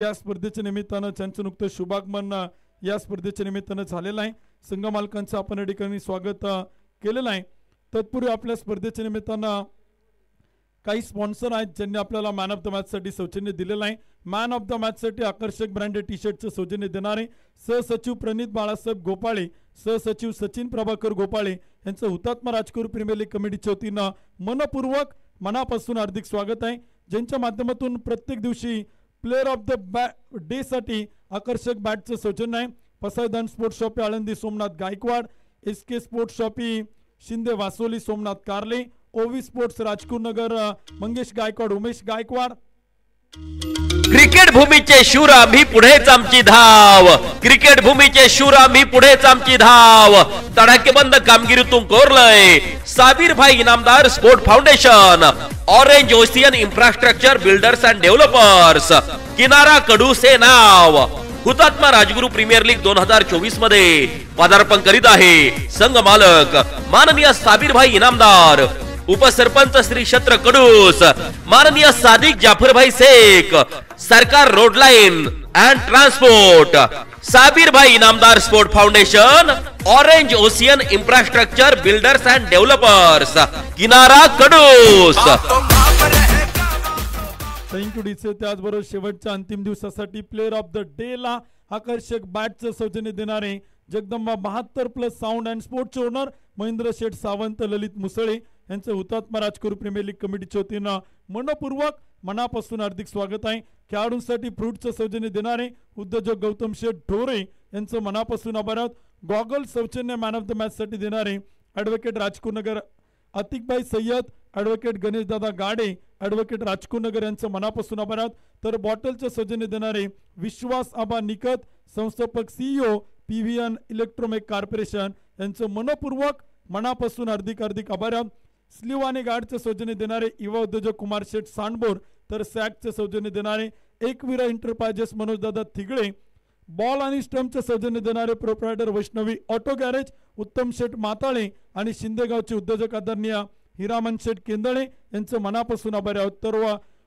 या स्पर्धेच्या निमित्तानं त्यांचं नुकतं शुभागमन या स्पर्धेच्या निमित्तानं झालेलं आहे। संघ मालकांचं आपण या ठिकाणी स्वागत केलेलं आहे। तत्पूर्वी आपल्या स्पर्धेच्या निमित्तानं काही स्पॉन्सर आहेत ज्यांनी आपल्याला मॅन ऑफ द मॅच साठी सौजन्य दिलेलं आहे। मॅन ऑफ द मॅच साठी आकर्षक ब्रँडेड टी शर्टचं सौजन्य देणारे सहसचिव प्रणित बाळासाहेब गोपाळे, सहसचिव सचिन प्रभाकर गोपाळे यांचं हुतात्मा राजगुरू प्रीमियर लीग कमिटीच्या वतीनं मनपूर्वक मनापासून हार्दिक स्वागत आहे। ज्यांच्या माध्यमातून प्रत्येक दिवशी प्लेयर ऑफ द डे साठी आकर्षक बॅटचं सौजन्य आहे। Pasaydan sports shoppe Alandi Somnath Gaikwad, SK sports shoppe Shinde Vasoli Somnath Karle, Ovi sports Rajkur Nagar Mangesh Gaikwad Umesh Gaikwad. Cricket भूमीचे शूर आम्ही पुढेच आमची धाव, क्रिकेट भूमीचे शूर आम्ही पुढेच आमची धाव। तडाखेबंद कामगिरीतून कोरलंय Sabir Bhai Inamdar sport foundation, orange ocean infrastructure builders and developers, किनारा कडू से नाव। हुतात्मा राजगुरू प्रीमियर लीग 2024 मध्ये पदार्पण करीत आहे संघ मालक माननीय साबीर भाई इनामदार, उपसरपंच श्री छत्र कडूस, माननीय Sadiq Jafar Bhai Shaikh, Sarkar road line and transport, Sabir Bhai Inamdar sport foundation, orange ocean infrastructure builders and developers, Kinara Kadus. Thank you डीचे। त्याचबरोबर शेवटच्या अंतिम दिवसासाठी प्लेयर ऑफ द डे ला आकर्षक बॅटचं सौजन्य देणारे जगदंबा 72+ साऊंड अँड स्पोर्ट्सचे ओनर महेंद्र शेठ सावंत, ललित मुसळे यांचं हुतात्मा राजगुरू प्रीमियर लीग कमिटीच्या वतीनं मनपूर्वक मनापासून हार्दिक स्वागत आहे। खेळाडूंसाठी फ्रूटचं सौजन्य देणारे उद्योजक गौतम शेठ ढोरे यांचं मनापासून आभार आहोत। गॉगल सौजन्य मॅन ऑफ द मॅच साठी देणारे ॲडव्होकेट राजकुर नगर अतिकभाई सय्यद, ॲडव्होकेट गणेश दादा गाडे, ॲडव्होकेट राजकुर नगर यांचं मनापासून आभार आहोत। तर बॉटलचं सौजन्य देणारे विश्वास आबा निकत, संस्थापक CEO PVN इलेक्ट्रोमेक कॉर्पोरेशन यांचं मनपूर्वक मनापासून हार्दिक आभार आहोत। स्लीव आणि गार्डचं सौजन्य देणारे युवा उद्योजक कुमार शेठ सांडबोर, तर सॅकचं सौजन्य देणारे एकवीरा एंटरप्राइजेस मनोज दादा थिगळे, बॉल आणि स्टंपचं सौजन्य देणारे प्रोप्रायटर वैष्णवी ऑटो गॅरेज उत्तम शेठ माताळे आणि शिंदेगावचे उद्योजक आदरणीय हिरामन शेठ केंदळे यांचं मनापासून आभार आहोत। तर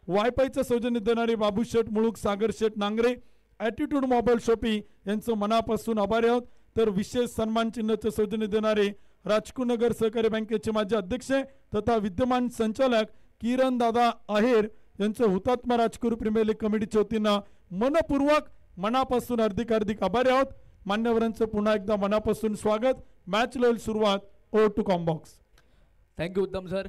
वायफायचं सौजन्य देणारे बाबू शेठ मुळूक, सागर शेठ नांगरे, ॲटिट्यूड मोबाईल शॉपी यांचं मनापासून आभार आहोत। तर विशेष सन्मान चिन्हाचं सौजन्य देणारे राजकुर नगर सहकारी बँकेचे माजी अध्यक्ष तथा विद्यमान संचालक किरण दादा आहेर यांचं हुतात्मा राजगुरू प्रीमियर लीग कमिटीच्या वतीनं मनपूर्वक मनापासून हार्दिक आभार आहोत। मान्यवरांचं पुन्हा एकदा मनापासून स्वागत। मॅच लेवल सुरुवात ओ टू कॉम्बॉक्स। थँक्यू उत्तम सर।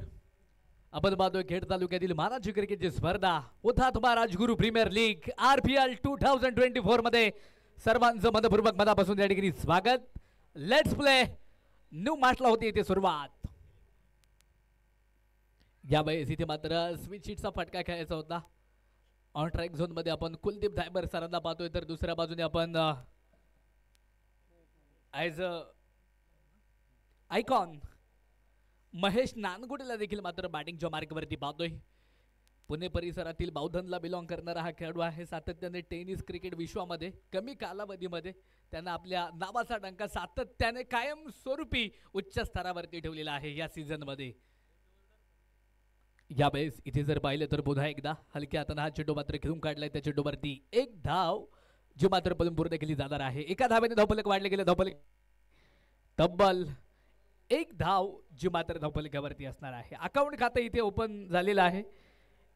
आपण पाहतोय खेड तालुक्यातील मानाची क्रिकेटची स्पर्धा हुतात्मा राजगुरू प्रीमियर लीग RPL 2024 मध्ये सर्वांचं मनपूर्वक मनापासून या ठिकाणी स्वागत। लेट्स प्ले न्यू मॅचला होती इथे सुरुवात। यावेळेस इथे मात्र स्विच हिटचा फटका खेळायचा होता। ऑन ट्रॅक झोन मध्ये आपण कुलदीप धायबर सरांना पाहतोय, तर दुसऱ्या बाजूने आपण ॲज अ आयकॉन महेश नानगुडेला देखील मात्र बॅटिंगच्या मार्कवरती पाहतोय। पुणे परिसरातील बौद्धनला बिलॉंग करणारा हा खेळाडू आहे। सातत्याने टेनिस क्रिकेट विश्वामध्ये कमी कालावधीमध्ये त्यानं आपल्या नावाचा डंका सातत्याने कायम स्वरूपी उच्च स्तरावरती ठेवलेला आहे या सीझन मध्ये। यावेळेस इथे जर पाहिलं तर पुन्हा एकदा हलक्या हाताने हा चेंडू मात्र खेळून काढलाय। त्या चेंडूवरती एक धाव जी मात्र पळून पूर्ण केली जाणार आहे। एका धावेने धावफलक वाढले गेले, धावफलक तब्बल एक धाव जी मात्र धावफलकावरती असणार आहे। अकाउंट खातं इथे ओपन झालेलं आहे,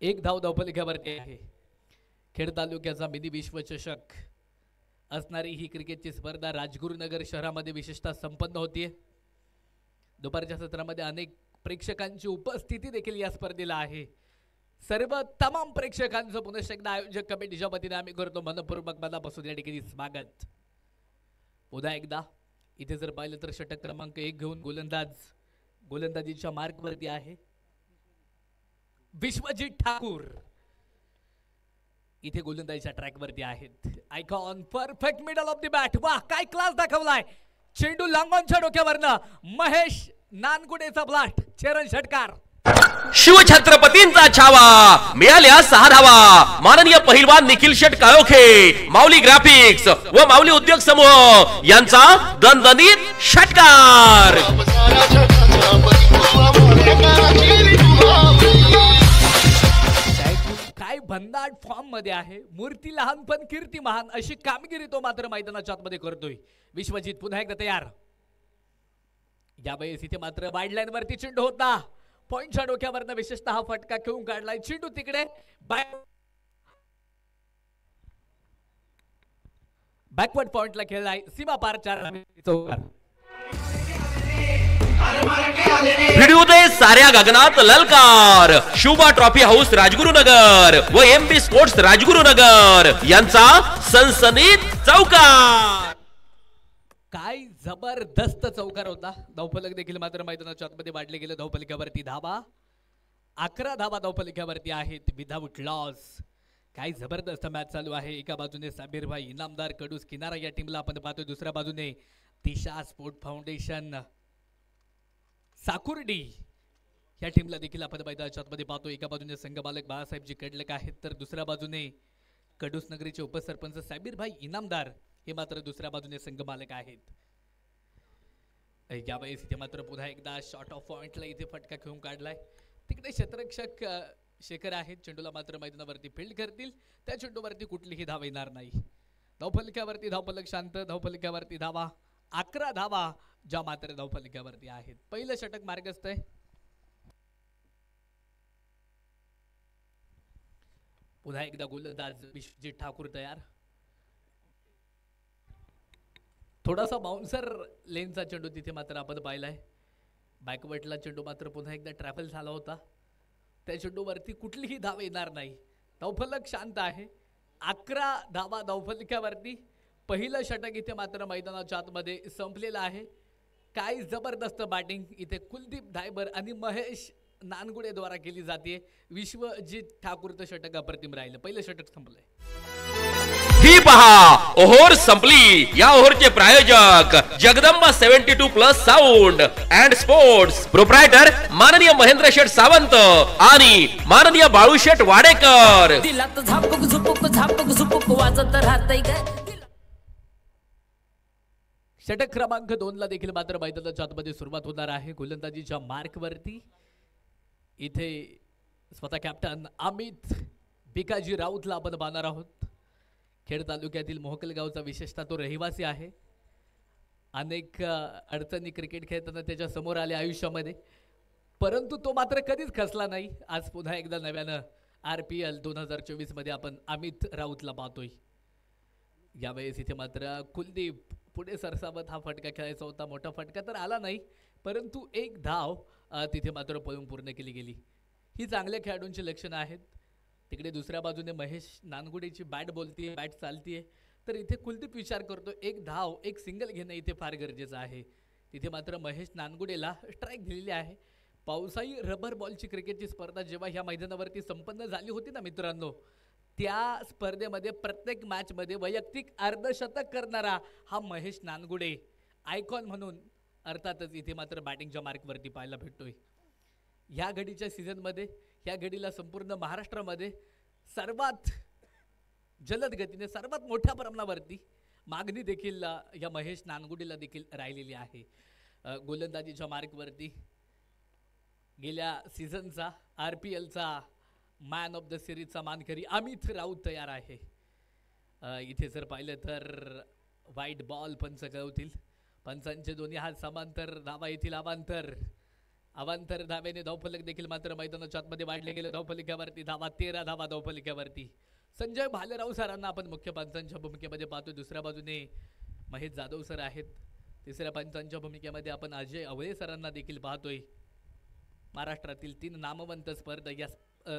एक धाव धावफलकावरती आहे। खेड तालुक्याचा मिनी विश्वचषक असणारी ही क्रिकेटची स्पर्धा राजगुरुनगर शहरामध्ये विशेषतः संपन्न होतीये। दुपारच्या सत्रामध्ये अनेक प्रेक्षकांची उपस्थिती देखील या स्पर्धेला आहे। सर्व तमाम प्रेक्षकांचं पुनश्च एकदा आयोजक कमिटीच्या वतीने आम्ही करतो मनपूर्वक मनापासून या ठिकाणी स्वागत। पुन्हा एकदा इथे जर पाहिलं तर षटक क्रमांक 1 घेऊन गोलंदाजीच्या मार्कवरती आहे विश्वजित ठाकूर। इथे गोलंदाजीच्या ट्रॅकवरती आहेत icon. Perfect middle of the bat, वाह काय क्लास दाखवलाय। चेंडू लांगॉनच्या डोक्यावरनं महेश नानगुडेचा ब्लास्ट, चरण षटकार। शिवछत्रपतींचा छावा, मिळाल्या 6 धावा। माननीय पहिलवान निखिल शेठ काळोखे, माऊली ग्राफिक्स व माऊली उद्योग समूह यांचा दणदणीत षटकार। काय भन्नाट फॉर्म मध्ये आहे. मूर्ती लहान पण कीर्ती महान अशी कामगिरी तो मात्र मैदानाच्या आतमध्ये करतोय. विश्वजित पुन्हा एकदा तयार. यावेळेस इथे मात्र वाईड लाईन वरती चेंडू होता. पॉइंटच्या डोक्यावरनं विशेषतः हा फटका खेळून काढलाय. चेंडू तिकडे बॅकवर्ड पॉइंटला खेळलाय. सीमा पार 4 चौकार. भिडूदे साऱ्या गगनात ललकार. शुभा ट्रॉफी हाऊस राजगुरुनगर व एमबी स्पोर्ट्स राजगुरुनगर यांचा सनसनीत चौकार. काय जबरदस्त चौकार होता. धावफलक देखील मात्र मैदानाच्या आतमध्ये वाढले गेले. धावफलकावरती धावा 11 धावा धावफलकावरती आहेत विदाउट लॉस. काय जबरदस्त मॅच चालू आहे. एका बाजूने साबीर भाई इनामदार कडूस किनारा या टीमला आपण पाहतोय. दुसऱ्या बाजूने दिशा स्पोर्ट फाउंडेशन साकुर्डी या टीमला देखील आपण मैदानाच्या आतमध्ये पाहतो. एका बाजूने संघमालक बाळासाहेबजी कडलक आहेत तर दुसऱ्या बाजूने कडूस नगरीचे उपसरपंच साबीर भाई इनामदार हे मात्र दुसऱ्या बाजूने संघमालक आहेत. यावेळेस इथे मात्र पुन्हा एकदा शॉर्ट ऑफ पॉइंटला इथे फटका खेळून काढलाय. तिकडे क्षेत्ररक्षक शेखर आहेत. चेंडूला मात्र मैदानावरती फील्ड करतील. त्या चेंडूवरती कुठलीही धाव येणार नाही. धावफलकावरती धावफलक शांत. धावफलकावरती धावा 11 धावा ज्या मात्र धावफलकावरती आहेत. पहिलं षटक मार्गस्थ आहे. पुन्हा एकदा गोलंदाज विश्वजित ठाकूर तयार. थोडासा बाउन्सर लेनचा चेंडू तिथे मात्र आपण पाहिलाय. बॅकवर्डला चेंडू मात्र पुन्हा एकदा ट्रॅव्हल झाला होता. त्या चेंडूवरती कुठलीही धाव येणार नाही. धावफलक शांत आहे. 11 धावा धावफलकावरती. पहिलं षटक इथे मात्र मैदानाच्या आतमध्ये संपलेलं आहे. काय जबरदस्त बॅटिंग इथे कुलदीप धायबर आणि महेश नानगुडे द्वारा केली जाते. विश्वजित ठाकूरचं षटक अप्रतिम राहिलं. पहिलं षटक संपलंय. ही पहा ओव्हर संपली. या ओव्हरचे प्रायोजक जगदंबा 72+ साऊंड अँड स्पोर्ट्स प्रोप्रायटर माननीय महेंद्र शेठ सावंत आणि माननीय बाळू शेठ वाडेकर. षटक क्रमांक 2 ला देखील मात्र मैदानाच्या आतमध्ये सुरुवात होणार आहे. गोलंदाजीच्या मार्कवरती इथे स्वतः कॅप्टन अमित भिकाजी राऊतला आपण पाहणार आहोत. खेड तालुक्यातील मोहकल गावचा विशेषतः तो रहिवासी आहे. अनेक अडचणी क्रिकेट खेळताना त्याच्या समोर आले आयुष्यामध्ये, परंतु तो मात्र कधीच खचला नाही. आज पुन्हा एकदा नव्यानं RPL 2024 मध्ये आपण अमित राऊतला पाहतोय. यावेळेस इथे मात्र कुलदीप पुढे सरसावत हा फटका खेळायचा होता. मोठा फटका तर आला नाही, परंतु एक धाव तिथे मात्र पळून पूर्ण केली गेली. ही चांगल्या खेळाडूंची लक्षणं आहेत. तिकडे दुसऱ्या बाजूने महेश नानगुडेची बॅट बोलतीये, बॅट चालतीये, तर इथे कुलदीप विचार करतो एक धाव एक सिंगल घेणं इथे फार गरजेचं आहे. तिथे मात्र महेश नानगुडेला स्ट्राईक दिलेली आहे. पावसाळी रबर बॉलची क्रिकेटची स्पर्धा जेव्हा ह्या मैदानावरती संपन्न झाली होती ना मित्रांनो, त्या स्पर्धेमध्ये प्रत्येक मॅचमध्ये वैयक्तिक अर्धशतक करणारा हा महेश नानगुडे आयकॉन म्हणून अर्थातच इथे मात्र बॅटिंगच्या मार्कवरती पाहायला भेटतोय. ह्या घडीच्या सीझनमध्ये ह्या घडीला संपूर्ण महाराष्ट्रामध्ये सर्वात जलद गतीने सर्वात मोठ्या प्रमाणावरती मागणी देखील या महेश नानगुडेला देखील राहिलेली आहे. गोलंदाजीच्या मार्कवरती गेल्या सीझनचा RPLचा मॅन ऑफ द सिरीजचा मानकरी अमित राऊत तयार आहे. इथे जर पाहिलं तर वाईट बॉल पंच कळवतील. पंचांचे दोन्ही हात समांतर, धावा येथील अवांतर धावेने धावफलक देखील मात्र मैदानाच्या आतमध्ये वाढले गेले. धावफलकावरती धावा 13 धावा धावफलकावरती. संजय भालेराव सरांना आपण मुख्य पंचांच्या भूमिकेमध्ये पाहतोय. दुसऱ्या बाजूने महेश जाधव सर आहेत. तिसऱ्या पंचांच्या भूमिकेमध्ये आपण अजय अवळे सरांना देखील पाहतोय. महाराष्ट्रातील 3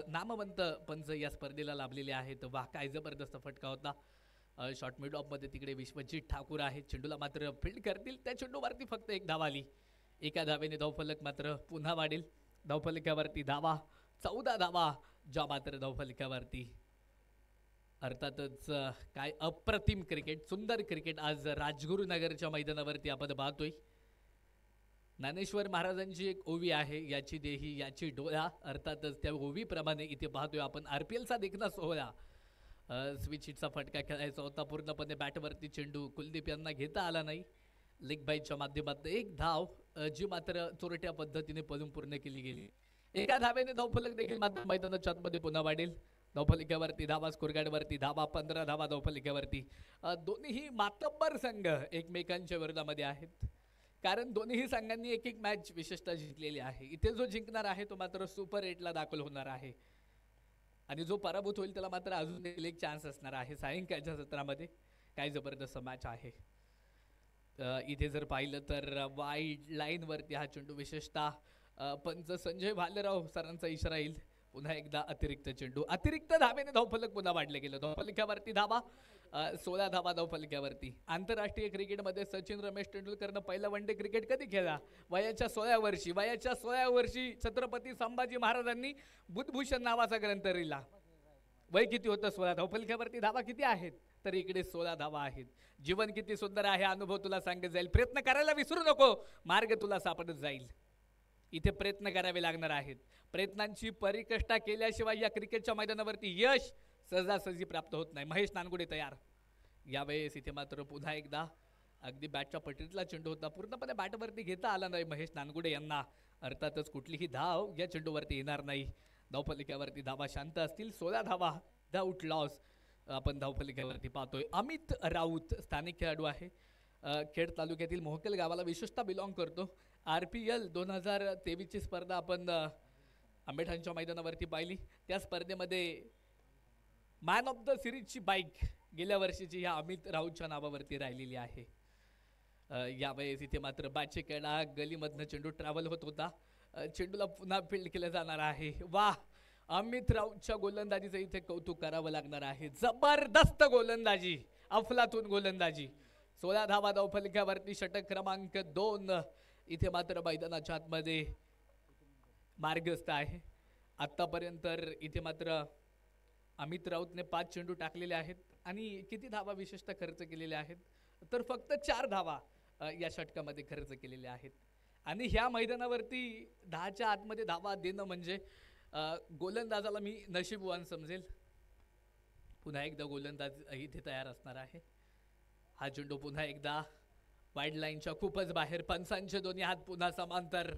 नामवंत पंच या स्पर्धेला लाभलेले आहेत. वाह, काय जबरदस्त फटका होता. शॉर्ट मिड ऑफ मध्ये तिकडे विश्वजित ठाकूर आहेत. चेंडूला मात्र फील्ड करतील. त्या चेंडूवरती फक्त एक धाव आली. एका धावेने धावफलक मात्र पुन्हा वाढेल. धावफलकावरती धावा 14 धावा ज्या मात्र धावफलकावरती. अर्थातच काय अप्रतिम क्रिकेट, सुंदर क्रिकेट आज राजगुरुनगरच्या मैदानावरती आपण पाहतोय. ज्ञानेश्वर महाराजांची एक ओवी आहे, याची देही याची डोळा. अर्थातच त्या ओवीप्रमाणे इथे पाहतोय आपण RPLचा देखना सोहळा. स्विच हिटचा फटका खेळायचा होता. पूर्णपणे बॅटवरती चेंडू कुलदीप यांना घेता आला नाही. लेग बाईच्या माध्यमातून एक धाव जी मात्र चोरट्या पद्धतीने पळून पूर्ण केली गेली. एका धावेने धावफलक देखील मात्र मैदानाच्या आतमध्ये पुन्हा वाढेल. धावफलकावरती धावा, स्कोरकार्डवरती धावा, 15 धावा धावफलकावरती. दोन्हीही मातब्बर संघ एकमेकांच्या विरोधामध्ये आहेत, कारण दोन्ही संघांनी एक एक मॅच विशेषतः जिंकलेली आहे. इथे जो जिंकणार आहे तो मात्र सुपर 8ला दाखल होणार आहे आणि जो पराभूत होईल त्याला मात्र अजून एक चान्स असणार आहे सायंकाळच्या सत्रामध्ये. काय जबरदस्त मॅच आहे. इथे जर पाहिलं तर वाईड लाईनवरती हा चेंडू विशेषतः पंच संजय भालेराव सरांचा इशारा येईल. पुन्हा एकदा अतिरिक्त चेंडू, अतिरिक्त धावेने धावफलक पुन्हा वाढले गेलं. धावफलकावरती धावा, 16 धावा धावफलकावरती. आंतरराष्ट्रीय क्रिकेटमध्ये सचिन रमेश तेंडुलकरनं पहिला वन डे क्रिकेट कधी खेळला? वयाच्या 16 वर्षी. वयाच्या 16 वर्षी छत्रपती संभाजी महाराजांनी बुधभूषण नावाचा ग्रंथ लिहिला. वय किती होतं? 16. धावफलकावरती धावा किती आहेत? तर इकडे 16 धावा आहेत. जीवन किती सुंदर आहे, अनुभव तुला सांगत जाईल. प्रयत्न करायला विसरू नको, मार्ग तुला सापडत जाईल. इथे प्रयत्न करावे लागणार आहेत. प्रयत्नांची परिकष्टा केल्याशिवाय या क्रिकेटच्या मैदानावरती यश सहजासहजी प्राप्त होत नाही. महेश नानगुडे तयार. यावेळेस इथे मात्र पुन्हा एकदा अगदी बॅटच्या पट्टीतला चेंडू होता, पूर्णपणे बॅटवरती घेता आला नाही महेश नानगुडे यांना. अर्थातच कुठलीही धाव या चेंडूवरती येणार नाही. धावफलकावरती धावा शांत असतील. 16 धावा, आउट लॉस आपण धावफलकावरती पाहतोय. अमित राऊत स्थानिक खेळाडू आहे. खेड तालुक्यातील मोहकल गावाला विशेषतः बिलॉंग करतो. RPL 2023ची स्पर्धा आपण आंबेठाणच्या मैदानावरती पाहिली. त्या स्पर्धेमध्ये मॅन ऑफ द सिरीजची बाईक गेल्या वर्षीची ह्या अमित राऊतच्या नावावरती राहिलेली आहे. यावेळेस इथे मात्र बॅटचे कडा गलीमधनं चेंडू ट्रॅव्हल होत होता. चेंडूला पुन्हा फील्ड केलं जाणार आहे. वाह, अमित राऊतच्या गोलंदाजीचं इथे कौतुक करावं लागणार आहे. जबरदस्त गोलंदाजी, अफलातून गोलंदाजी. 16 धावा धावफलकावरती, षटक क्रमांक 2 इथे मात्र मैदानाच्या आतमध्ये मार्गस्थ आहे. आतापर्यंत इथे मात्र अमित राऊतने 5 चेंडू टाकलेले आहेत आणि किती धावा विशेषतः खर्च केलेल्या आहेत? तर फक्त 4 धावा या षटकामध्ये खर्च केलेल्या आहेत. आणि ह्या मैदानावरती 10च्या आतमध्ये धावा देणं म्हणजे गोलंदाजाला मी नशीबवान समजेल. पुन्हा एकदा गोलंदाज इथे तयार असणार आहे. हा चेंडू पुन्हा एकदा वाईड लाईनच्या खूपच बाहेर. पंचांचे दोन्ही हात पुन्हा समांतर.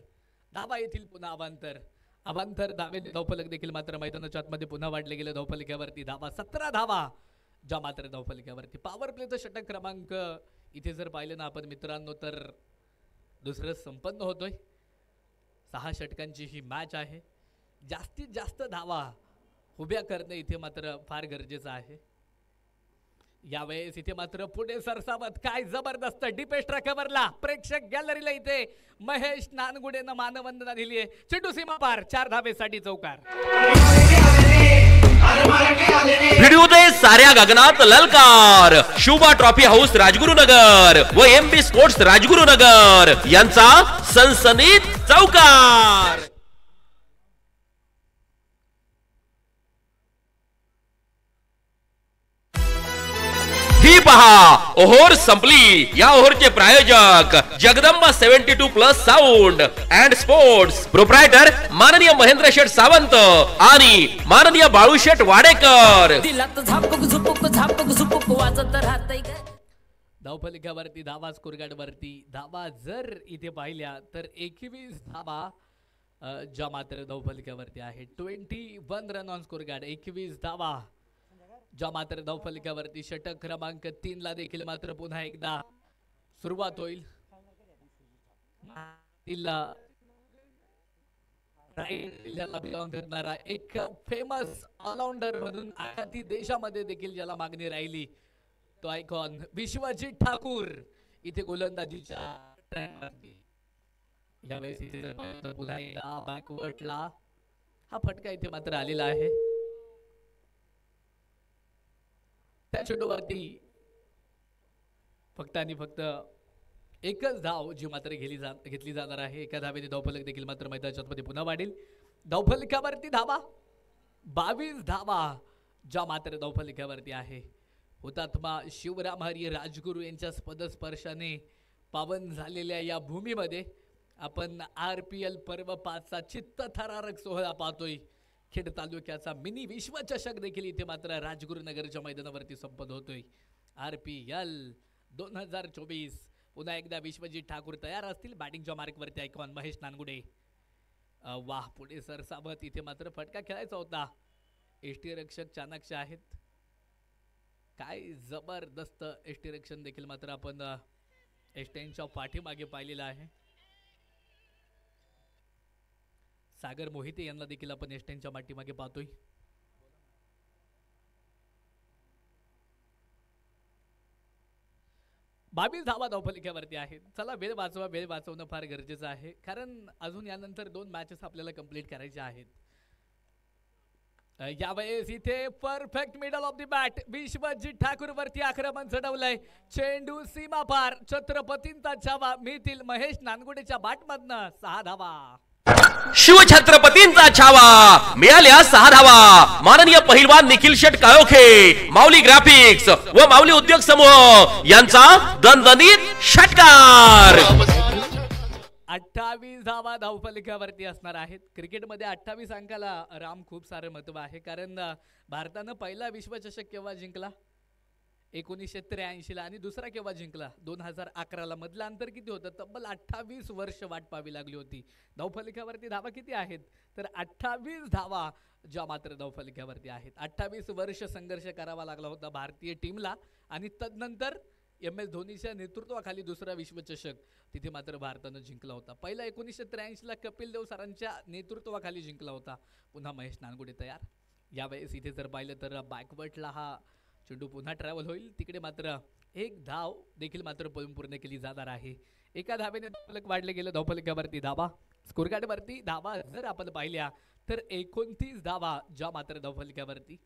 धावा येथील पुन्हा अवांतर. अवांतर धावे धावफलक देखील मात्र मैदानाच्या आतमध्ये पुन्हा वाढले गेले. धावफलकावरती धावा, 17 धावा ज्या मात्र धावफलकावरती. पॉवर प्लेचं षटक क्रमांक इथे जर पाहिलं ना आपण मित्रांनो तर दुसरं संपन्न होतोय. 6 षटकांची ही मॅच आहे. जास्तीत जास्त धावा उभ्या करणे इथे मात्र फार गरजेचं आहे. यावेळेस इथे मात्र पुढे सरसावत, काय जबरदस्त डीप एक्स्ट्रा कव्हरला प्रेक्षक गॅलरीला इथे महेश नानगुडेनं मानवंदना दिली आहे. चेंडू सीमा पार, 4 धावेसाठी चौकार. व्हिडिओ दे साऱ्या गगनात ललकार. शुभा ट्रॉफी हाऊस राजगुरुनगर व MB स्पोर्ट्स राजगुरुनगर यांचा सनसनीत चौकार. ही पहा, ओव्हर संपली. या ओव्हरचे प्रायोजक जगदंबा 72+ साऊंड अँड स्पोर्ट्स, प्रोप्रायटर माननीय महेंद्र शेठ सावंत आणि माननीय बाळू शेठ वाडेकर. धावफलकावरती धावा, स्कोरकार्डवरती धावा जर इथे पाहिल्या तर 21 धावा ज्या मात्र धावफलकावरती आहे. 21 रन ऑन स्कोरकार्ड, 21 धावा ज्या मात्र धावफलकावरती. षटक क्रमांक 3 ला देखील मात्र पुन्हा एकदा सुरुवात होईल. बिलॉंग करणारा एक फेमस ऑलराऊंडर म्हणून आखाती देशामध्ये देखील ज्याला मागणी राहिली तो आयकॉन विश्वजीत ठाकूर इथे गोलंदाजीच्या पुन्हा एकदा बॅकवर्डला हा फटका इथे मात्र आलेला आहे. त्या चेंडूवरती फक्त आणि फक्त एकच धाव जी मात्र घेतली जाणार आहे. एका धावेने धावफलक देखील मात्र मैदानाच्या आतमध्ये पुन्हा वाढेल. धावफलकावरती धावा, 22 धावा ज्या मात्र धावफलकावरती आहे. हुतात्मा शिवराम हरी राजगुरू यांच्या पदस्पर्शाने पावन झालेल्या या भूमीमध्ये आपण RPL पर्व 5चा चित्तथरारक सोहळा पाहतोय. खेड तालुक्याचा मिनी विश्वचषक देखील इथे मात्र राजगुरुनगरच्या मैदानावरती संपन्न होतोय. RPL 2024. पुन्हा एकदा विश्वजीत ठाकूर तयार असतील. बॅटिंगच्या मार्कवरती आयकॉन महेश नानगुडे. वाह, पुढे सरसावत इथे मात्र फटका खेळायचा होता. एसटी रक्षक चाणाक्ष आहेत. काय जबरदस्त एसटी रक्षण देखील मात्र आपण एसटीच्या पाठीमागे पाहिलेलं आहे. सागर मोहिते यांना देखील आपण एसटीच्या पाठीमागे पाहतोय. बावीस धावा धावफलक्यावरती आहेत. चला वेळ वाचवणं फार गरजेचं आहे, कारण अजून यानंतर 2 मॅचेस आपल्याला कंप्लीट करायच्या आहेत. यावेळेस इथे perfect middle of the bat Vishwajit Thakur वरती आक्रमण चढवलंय. चेंडू सीमा पार, छत्रपतींचा छावा मिळतील महेश नानगुडेच्या बॅटमधनं 6 धावा. शिवछत्रपतींचा छावा मिळाल्या 6 धावा. माननीय पहिलवान निखिल शेट काळोखे, माऊली ग्राफिक्स व माऊली उद्योग समूह यांचा दणदणीत षटकार. 28 धावा धावफलकावरती असणार आहेत. क्रिकेटमध्ये 28 अंकाला राम खूप सारं महत्व आहे, कारण भारतानं पहिला विश्वचषक केव्हा जिंकला 1983 ला, आणि दुसरा केव्हा जिंकला 2011 ला. मधलं अंतर किती होतं? तब्बल 28 वर्ष वाट पाहावी लागली होती. धावफलकावरती धावा किती आहेत? तर 28 धावा ज्या मात्र धावफलकावरती आहेत. 28 वर्ष संघर्ष करावा लागला होता भारतीय टीमला, आणि तदनंतर MS धोनीच्या नेतृत्वाखाली दुसरा विश्वचषक तिथे मात्र भारतानं जिंकला होता. पहिला 1983 ला कपिल देव सरांच्या नेतृत्वाखाली जिंकला होता. पुन्हा महेश नानगुडे तयार. यावेळेस इथे जर पाहिलं तर बॅकवर्डला हा चेंडू पुन्हा ट्रॅव्हल होईल. तिकडे मात्र 1 धाव देखील मात्र पळून पूर्ण केली जाणार आहे. एका धावेने धावफलक वाढले गेलं. धावफलकावरती धावा, स्कोर कार्डवरती धावा जर आपण पाहिल्या तर 29 धावा ज्या मात्र धावफलकावरती.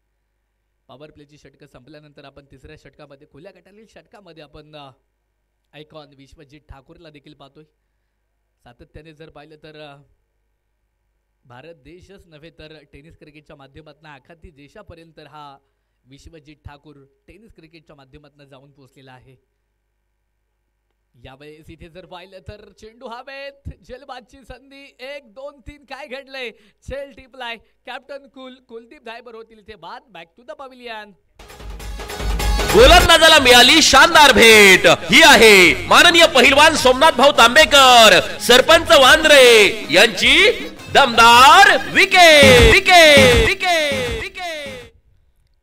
पॉवर प्लेची षटकं संपल्यानंतर आपण तिसऱ्या षटकामध्ये, खुल्या गटातील षटकामध्ये आपण आयकॉन विश्वजित ठाकूरला देखील पाहतोय. सातत्याने जर पाहिलं तर भारत देशच नव्हे तर टेनिस क्रिकेटच्या माध्यमातून आखाती देशापर्यंत हा विश्वजित ठाकूर टेनिस क्रिकेटच्या माध्यमातून जाऊन पोहोचलेला आहे. यावेळेस इथे जर पाहिलं तर चेंडू हवेत, झेलबादची संधी. 1 2 3 काय घडलंय? झेल टिपलाय. कॅप्टन कुलदीप धायबर होतील इथे बाद. Back to the pavilion. गोलंदाजाला मिळाली शानदार भेट. ही आहे माननीय पहिलवान सोमनाथ भाऊ तांबेकर, सरपंच वांद्रे यांची दमदार विकेट.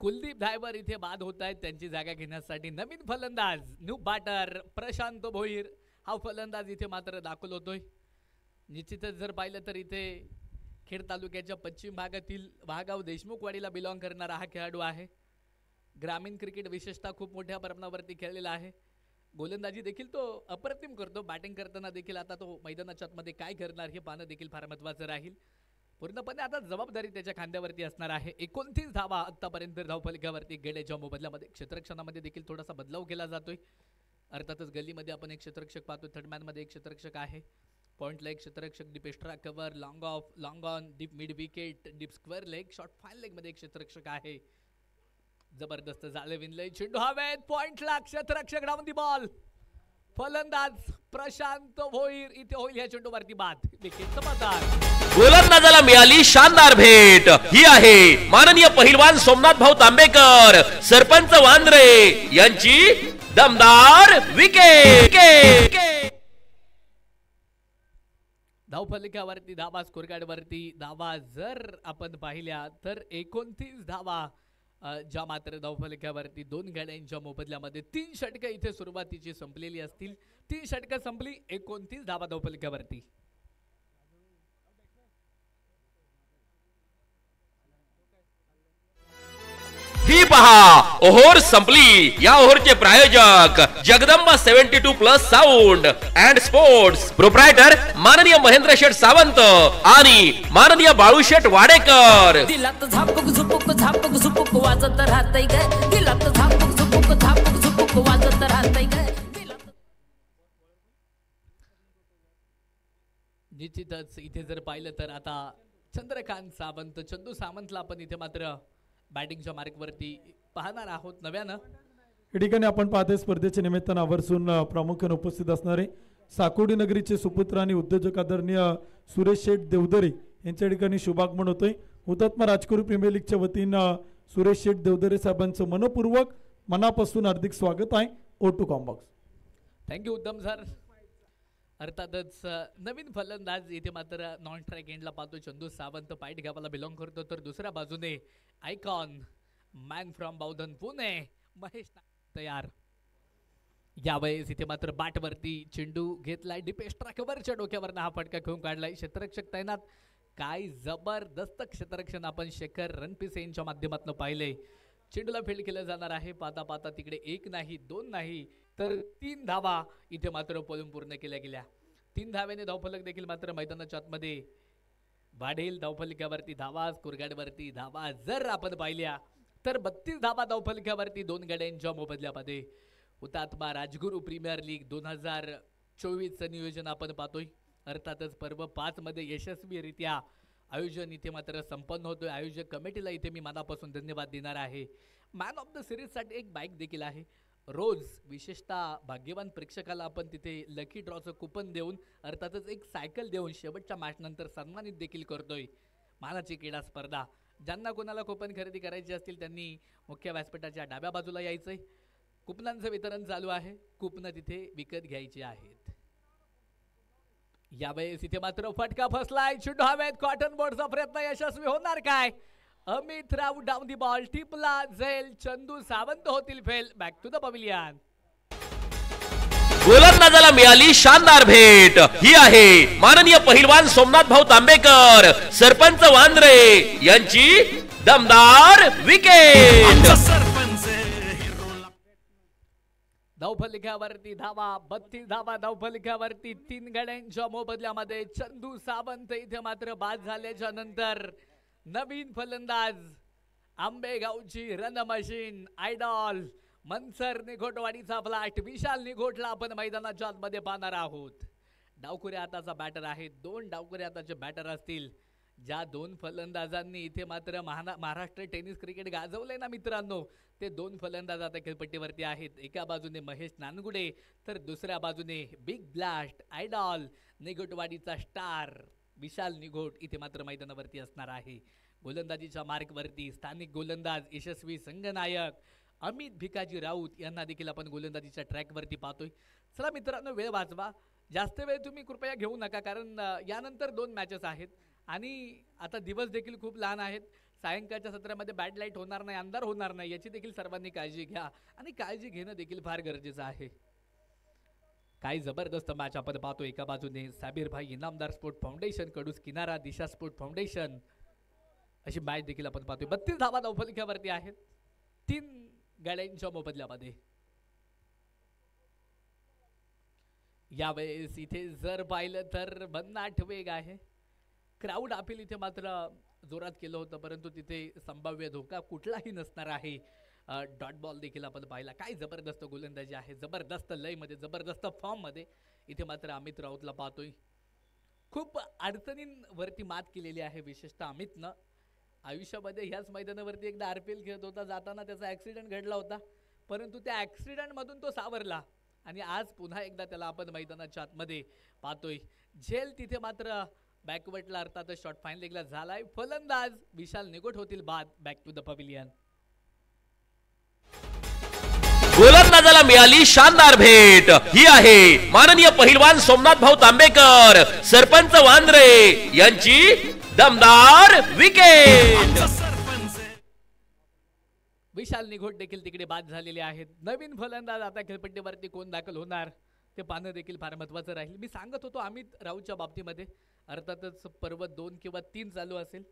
कुलदीप धायबर इथे बाद होत आहेत. त्यांची जागा घेण्यासाठी नवीन फलंदाज न्यू बॅटर प्रशांत भोईर हा फलंदाज इथे मात्र दाखल होतोय. निश्चितच जर पाहिलं तर इथे खेड तालुक्याच्या पश्चिम भागातील वाघाव देशमुखवाडीला बिलॉंग करणारा हा खेळाडू आहे. ग्रामीण क्रिकेट विशेषतः खूप मोठ्या प्रमाणावरती खेळलेला आहे. गोलंदाजी देखील तो अप्रतिम करतो. बॅटिंग करताना देखील आता तो मैदानाच्या आतमध्ये काय करणार हे पाहणं देखील फार महत्त्वाचं राहील. पूर्णपणे आता जबाबदारी त्याच्या खांद्यावरती असणार आहे. 29 धावा आतापर्यंत धावफलकावरती गेल्याच्या मोबदल्यामध्ये. क्षेत्ररक्षणामध्ये देखील थोडासा बदलाव केला जातोय. अर्थातच गल्लीमध्ये आपण एक क्षेत्ररक्षक पाहतो. थर्ड मॅन मध्ये एक क्षेत्ररक्षक आहे. पॉइंटला एक क्षेत्ररक्षक, deep extra cover, long off, long on, deep mid wicket, deep square leg, short fine leg मध्ये एक क्षेत्ररक्षक आहे. जबरदस्त झाले विनलय. चेंडू हवेत, पॉइंटला क्षेत्ररक्षक डाऊन दी बॉल. फलंदाज प्रशांत भोईर इथे होईल या चेंडूवरती बाद. विकेटचं पतन. गोलंदाजाला मिळाली शानदार भेट. ही आहे माननीय पहिलवान सोमनाथ भाऊ तांबेकर, सरपंच वांद्रे यांची दमदार विकेट. धावफलकावरती धावा, स्कोर कार्ड वरती धावा जर आपण पाहिल्या तर 29 धावा ज्या मात्र धावफलकावरती 2 गाड्यांच्या मोबदल्यामध्ये 3 षटकं इथे सुरुवातीची संपलेली असतील. 3 षटकं संपली, 29 धावा धावफलकावरती. ही पहा ओव्हर संपली. या ओव्हरचे प्रायोजक जगदंबा 72+ साऊंड अँड स्पोर्ट्स, प्रोप्रायटर माननीय महेंद्र शेठ सावंत आणि माननीय बाळूशेठ वाडेकर. दिलात झापक झुपक झापक झुपक वाजत राहतय ग. दिलात झापक झुपक झापक झुपक वाजत राहतय ग. निश्चितच इथे जर पाहिलं तर आता चंद्रकांत सावंत, चंदू सावंतला आपण इथे मात्र बॅटिंगच्या मार्कवरती पाहणार आहोत नव्यानं. या ठिकाणी आपण पाहतोय स्पर्धेच्या निमित्तानं आवर्जून प्रामुख्याने उपस्थित असणारे साकोडी नगरीचे सुपुत्र आणि उद्योजक आदरणीय सुरेश शेठ देवदरे यांच्या ठिकाणी शुभागमन होतोय. हुतात्मा राजकुरू प्रीमियर लीगच्या वतीनं सुरेश शेठ देवदरे साहेबांचं मनपूर्वक मनापासून हार्दिक स्वागत आहे. O2 combox. थँक्यू उत्तम सर. अर्थातच नवीन फलंदाज इथे मात्र नॉन स्ट्राईक एंडला पाहतो चंदू सावंत पाईट गावाला बिलॉंग करतो, तर दुसऱ्या बाजूने icon man from Baudhan Pune Mahesh तयार. यावेळेस इथे मात्र बॅटवरती चेंडू घेतलाय, डिपेश ट्रॅकवरच्या डोक्यावर हा फटका खेळून काढलाय. क्षेत्ररक्षक तैनात. काय जबरदस्त क्षेत्ररक्षण आपण शेखर रणपिसे यांच्या माध्यमातून पाहिले. चेंडूला फील्ड केलं जाणार आहे. पाता पाता तिकडे 1 नाही 2 नाही तर 3 धावा इथे मात्र पळून पूर्ण केल्या गेल्या. 3 धाव्याने धावफलक देखील मात्र मैदानाच्या आतमध्ये वाढेल. धावफलकावरती धावा, स्कोरगार्डवरती धावा जर आपण पाहिल्या तर 32 धावा धावफलकावरती 2 गड्यांच्या मोबदल्यामध्ये. हुतात्मा राजगुरू प्रीमियर लीग 2024चं नियोजन आपण पाहतोय. अर्थातच पर्व 5 मध्ये यशस्वीरित्या आयोजन इथे मात्र संपन्न होतोय. आयोजक कमिटीला इथे मी मनापासून धन्यवाद देणार आहे. मॅन ऑफ द सिरीजसाठी एक बाईक देखील आहे. रोज विशेषतः भाग्यवान प्रेक्षकाला आपण तिथे लकी ड्रॉचं कुपन देऊन अर्थातच एक सायकल देऊन शेवटच्या मॅचनंतर सन्मानित देखील करतोय. मानाची क्रीडा स्पर्धा. ज्यांना कोणाला कुपन खरेदी करायची असतील त्यांनी मुख्य व्यासपीठाच्या डाव्या बाजूला यायचंय. कुपनांचं वितरण चालू आहे. कुपनं तिथे विकत घ्यायची आहेत. यावेळेस इथे मात्र फटका फसलाय. चेंडू हवेत. कॉटन बोर्डचा प्रयत्न यशस्वी होणार काय? Amit Rao down the ball. टिपला जाईल. चंदू सावंत होतील fail. Back to the pavilion. गोलंदाजाला मिळाली शानदार भेट. ही आहे माननीय पहिलवान सोमनाथ भाऊ तांबेकर, सरपंच वांद्रे यांची दमदार विकेट. धावफलकावरती धावा, 32 धावा धावफलकावरती 3 गड्यांच्या मोबदल्यामध्ये. चंदू सावंत इथे मात्र बाद झाल्याच्या नंतर नवीन फलंदाज आंबेगावची रण मशीन आयडॉल मनसर निघोटवाडीचा फ्लॅट विशाल निघोटला आपण मैदानाच्या आतमध्ये पाहणार आहोत. डावखुरे हाताचा बॅटर आहे. 2 डावखुरे हाताचे बॅटर असतील. ज्या 2 फलंदाजांनी इथे मात्र महाराष्ट्र टेनिस क्रिकेट गाजवलंय ना मित्रांनो, ते 2 फलंदाज आता खेळपट्टीवरती आहेत. एका बाजूने महेश नानगुडे तर दुसऱ्या बाजूने बिग ब्लास्ट आयडॉल निघोटवाडीचा स्टार विशाल निघोट इथे मात्र मैदानावरती असणार आहे. गोलंदाजीच्या मार्कवरती स्थानिक गोलंदाज यशस्वी संघनायक अमित भिकाजी राऊत यांना देखील आपण गोलंदाजीच्या ट्रॅकवरती पाहतोय. चला मित्रांनो, वेळ वाचवा. जास्त वेळ तुम्ही कृपया घेऊ नका, कारण यानंतर 2 मॅचेस आहेत आणि आता दिवस देखील खूप लहान आहेत. सायंकाळच्या सत्रामध्ये बॅड लाईट होणार नाही, अंधार होणार नाही, याची देखील सर्वांनी काळजी घ्या आणि काळजी घेणं देखील फार गरजेचं आहे. काय जबरदस्त मॅच आपण पाहतो. एका बाजूने साबीर भाई इनामदार स्पोर्ट फाउंडेशन, कडूस किनारा दिशा स्पोर्ट फाउंडेशन अशी मॅच देखील आपण पाहतोय. 32 धावा धावफलकावरती आहेत 3 गाड्यांच्या मोबदल्यामध्ये. यावेळेस इथे जर पाहिलं तर भन्नाट वेग आहे. क्राऊड अपील इथे मात्र जोरात केलं होतं, परंतु तिथे संभाव्य धोका कुठलाही नसणार आहे. डॉट बॉल देखील आपण पाहिला. काय जबरदस्त गोलंदाजी आहे. जबरदस्त लयमध्ये, जबरदस्त फॉर्ममध्ये इथे मात्र अमित राऊतला पाहतोय. खूप अडचणींवरती मात केलेली आहे विशेषतः अमितनं. आयुष्यामध्ये ह्याच मैदानावरती एकदा RPL खेळत होता. जाताना त्याचा ॲक्सिडेंट घडला होता, परंतु त्या ॲक्सिडेंटमधून तो सावरला आणि आज पुन्हा एकदा त्याला आपण मैदानाच्या आतमध्ये पाहतोय. झेल तिथे मात्र बॅकवर्डला अर्थात शॉट फाईन लेगला झालाय. फलंदाज विशाल निघोट होतील बाद. Back to the pavilion. गोलंदाजाला मिळाली शानदार भेट. ही आहे माननीय पहिलवान सोमनाथ भाऊ तांबेकर, सरपंच वांद्रे यांची दमदार विकेट. विशाल निघोट देखील तिकडे बाद झालेले आहेत. नवीन फलंदाज आता खेळपट्टीवरती कोण दाखल होणार ते पाहणं देखील फार महत्त्वाचं राहील. मी सांगत होतो अमित राऊतच्या बाबतीमध्ये अर्थातच पर्व 2 किंवा 3 चालू असेल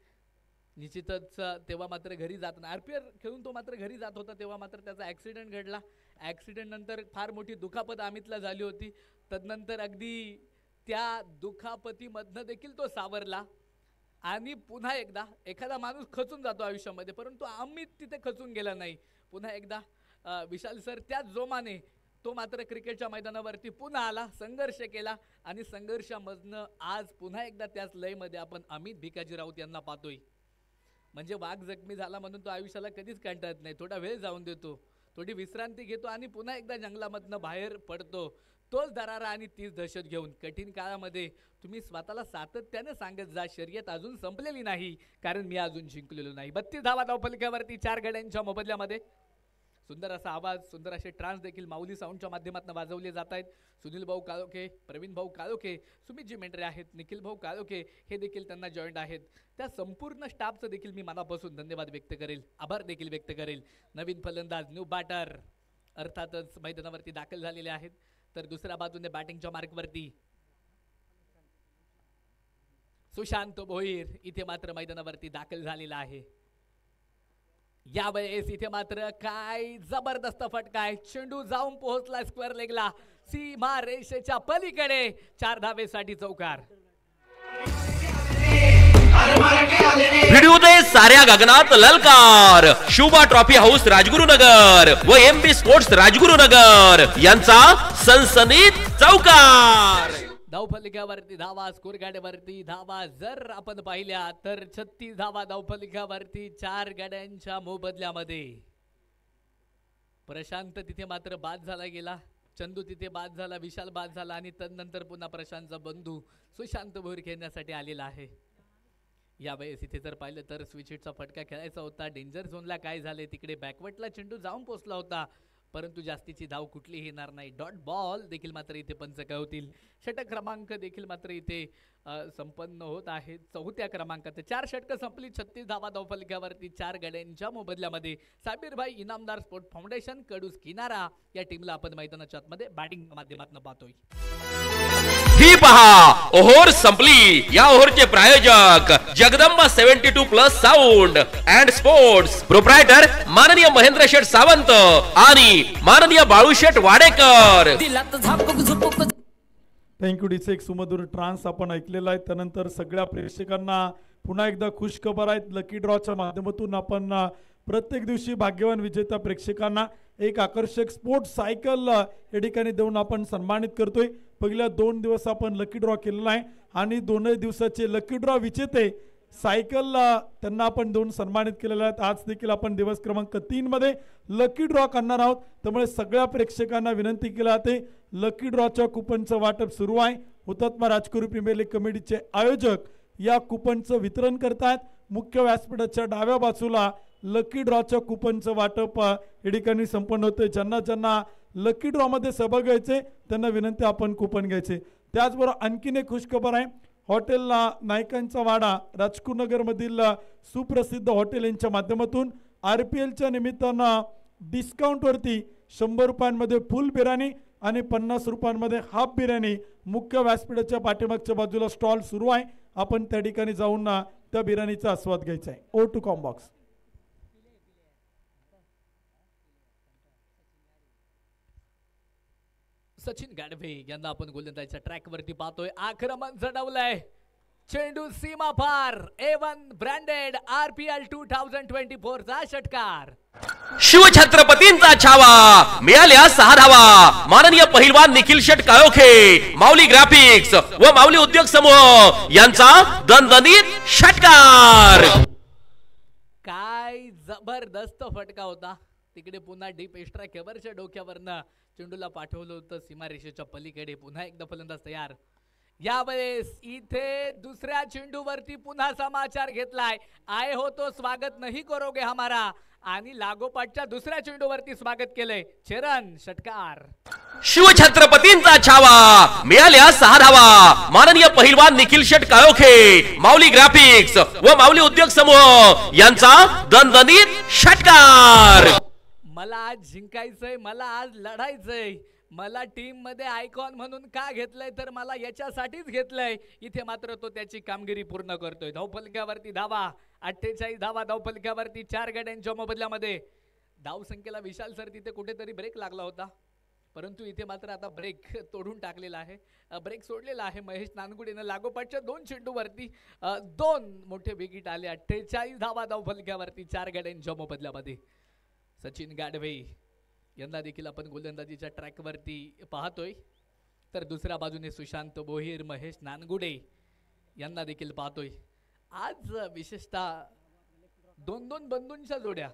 निश्चितच. तेव्हा मात्र घरी जात नाही. RPL खेळून तो मात्र घरी जात होता, तेव्हा मात्र त्याचा ॲक्सिडेंट घडला. ॲक्सिडेंट नंतर फार मोठी दुखापत अमितला झाली होती. तदनंतर अगदी त्या दुखापतीमधनं देखील तो सावरला आणि पुन्हा एकदा एखादा माणूस खचून जातो आयुष्यामध्ये, परंतु अमित तिथे खचून गेला नाही. पुन्हा एकदा विशाल सर त्याच जोमाने तो मात्र क्रिकेटच्या मैदानावरती पुन्हा आला, संघर्ष केला आणि संघर्षामधनं आज पुन्हा एकदा त्याच लयमध्ये आपण अमित भिकाजी राऊत यांना पाहतोय. म्हणजे वाघ जखमी झाला म्हणून तो आयुष्याला कधीच कंटाळत नाही. थोडा वेळ जाऊन देतो, थोडी विश्रांती घेतो आणि पुन्हा एकदा जंगलामधनं बाहेर पडतो. तोच दरारा आणि तीच दहशत घेऊन कठीण काळामध्ये तुम्ही स्वतःला सातत्याने सांगत जा, शर्यत अजून संपलेली नाही, कारण मी अजून जिंकलेलो नाही. 32 धावा धावफलकावरती 4 गड्यांच्या मोबदल्यामध्ये. सुंदर असा आवाज, सुंदर असे ट्रान्स देखील माऊली साऊंडच्या माध्यमातून वाजवले जात आहेत. सुनील भाऊ काळोखे, प्रवीण भाऊ काळोखे, सुमितजी मेंढरे आहेत, निखिल भाऊ काळोखे हे देखील त्यांना जॉईंट आहेत. त्या संपूर्ण स्टाफचं देखील मी मनापासून धन्यवाद व्यक्त करेल, आभार देखील व्यक्त करेल. नवीन फलंदाज न्यू बॅटर अर्थातच मैदानावरती दाखल झालेले आहेत. तर दुसऱ्या बाजूने बॅटिंगच्या मार्कवरती सुशांत भोईर इथे मात्र मैदानावरती दाखल झालेला आहे. यावेळेस इथे मात्र काय जबरदस्त फटका आहे. चेंडू जाऊन पोहोचला स्क्वेअर लेगला, सीमा रेषेच्या पलीकडे. 4 धावेसाठी चौकार. व्हिडिओ दे साऱ्या गगनात ललकार. शुभा ट्रॉफी हाऊस राजगुरुनगर व एमबी स्पोर्ट्स राजगुरुनगर यांचा सनसनीत चौकार. धावफलकावरती धावा, स्कोर गाड्यावरती धावा जर आपण पाहिल्या तर 36 धावा धावफलकावरती 4 गाड्यांच्या मोबदल्यामध्ये. प्रशांत तिथे मात्र बाद झाला गेला, चंदू तिथे बाद झाला, विशाल बाद झाला आणि तदनंतर पुन्हा प्रशांतचा बंधू सुशांत भोईर खेळण्यासाठी आलेला आहे. यावेळेस इथे जर पाहिलं तर स्विच हिटचा फटका खेळायचा होता. डेंजर झोनला काय झाले, तिकडे बॅकवर्डला चेंडू जाऊन पोहोचला होता, परंतु जास्तीची धाव कुठलीही येणार नाही. डॉट बॉल देखील मात्र इथे पंच होतील. षटक क्रमांक देखील मात्र इथे संपन्न होत आहे. 4थ्या क्रमांकात 4 षटकं संपली. 36 धावा धावफलकावरती 4 गड्यांच्या मोबदल्यामध्ये. साबीरभाई इनामदार स्पोर्ट फाउंडेशन कडूस किनारा या टीमला आपण मैदानाच्या आतमध्ये बॅटिंग माध्यमातून पाहतोय. ही पहा ओव्हर संपली. या ओव्हरचे प्रायोजक जगदंबा 72+ साऊंड अँड स्पोर्ट्स, प्रोप्रायटर माननीय महेंद्र शेठ सावंत आणि माननीय बाळू शेठ वाडेकर. थँक्यू डीचे एक सुमधुर ट्रान्स आपण ऐकलेला आहे. त्यानंतर सगळ्या प्रेक्षकांना पुन्हा एकदा खुश खबर आहेत. लकी ड्रॉच्या माध्यमातून आपण प्रत्येक दिवशी भाग्यवान विजेत्या प्रेक्षकांना एक आकर्षक स्पोर्ट्स सायकल या ठिकाणी देऊन आपण सन्मानित करतोय. पहिल्या 2 दिवस आपण लकी ड्रॉ केलेला आहे आणि 2 दिवसाचे लकी ड्रॉ विजेते सायकल त्यांना आपण देऊन सन्मानित केलेले आहेत. आज देखील आपण दिवस क्रमांक 3 मध्ये लकी ड्रॉ करणार आहोत. त्यामुळे सगळ्या प्रेक्षकांना विनंती केली जाते, लकी ड्रॉच्या कुपनचं वाटप सुरू आहे. हुतात्मा राजकुरू प्रीमियर लीग कमिटीचे आयोजक या कुपनचं वितरण करतायत. मुख्य व्यासपीठाच्या डाव्या बाजूला लकी ड्रॉच्या कुपनचं वाटप या ठिकाणी संपन्न होते. ज्यांना ज्यांना लकी ड्रॉ मध्ये सहभाग घ्यायचे त्यांना विनंती आपण कुपन घ्यायचे. त्याचबरोबर आणखीन एक खुशखबर आहे. हॉटेल नायकांचा वाडा राजकुरनगर मधील सुप्रसिद्ध हॉटेल यांच्या माध्यमातून RPLच्या निमित्तानं डिस्काउंटवरती 100 रुपयांमध्ये फुल बिर्याणी आणि 50 रुपयांमध्ये हाफ बिर्याणी मुख्य व्यासपीठाच्या पाठीमागच्या बाजूला स्टॉल सुरू आहे. आपण त्या ठिकाणी जाऊन त्या बिर्याणीचा आस्वाद घ्यायचा आहे. O two Combox. Sachin Gadve यांना आपण गोलंदाजीच्या ट्रॅक वरती पाहतोय. आक्रमण चढवलंय, चेंडू सीमा पार. A1 ब्रँडेड RPL 2024 चा षटकार. शिवछत्रपतींचा छावा. मिळाल्या 6 धावा. माननीय पहिलवान निखिल शेठ काळोखे, माऊली ग्राफिक्स व माऊली उद्योग समूह यांचा दणदणीत षटकार. काय जबरदस्त फटका होता. तिकडे पुन्हा डीप एक्स्ट्रा केवरच्या डोक्यावरनं चेंडूला पाठवलं होतं सीमारेषेच्या पलीकडे. पुन्हा एकदा फलंदाज तयार. यावेळेस इथे दुसऱ्या चेंडूवरती पुन्हा समाचार घेतलाय. आए हो तो स्वागत नाही करोगे हमारा, आणि लागोपाठच्या दुसऱ्या चेंडूवरती स्वागत केलंय. चरण षटकार. शिवछत्रपतींचा छावा. मिळाल्या 6 धावा. माननीय पहिलवान निखिल शेठ काळोखे, माऊली ग्राफिक्स व माऊली उद्योग समूह यांचा दणदणीत षटकार. मला आज जिंकायचंय, मला आज लढायचंय. मला टीम मध्ये आयकॉन म्हणून का घेतलंय तर मला याच्यासाठीच घेतलंय. इथे मात्र तो त्याची कामगिरी पूर्ण करतोय. धावफलकावरती धावा 48 धावा धावफलकावरती 4 गड्यांच्या मोबदल्यामध्ये. धावसंख्येला विशाल सर तिथे कुठेतरी ब्रेक लागला होता, परंतु इथे मात्र आता ब्रेक तोडून टाकलेला आहे. ब्रेक सोडलेला आहे महेश नानगुडेनं. लागोपाठच्या 2 चेंडूवरती 2 मोठे विकेट आले. 48 धावा धावफलकावरती 4 गड्यांच्या मोबदल्यामध्ये. सचिन गाडवे यांना देखील आपण गोलंदाजीच्या ट्रॅकवरती पाहतोय. तर दुसऱ्या बाजूने सुशांत भोईर, महेश नानगुडे यांना देखील पाहतोय. आज विशेषतः 2-2 बंधूंच्या जोड्या.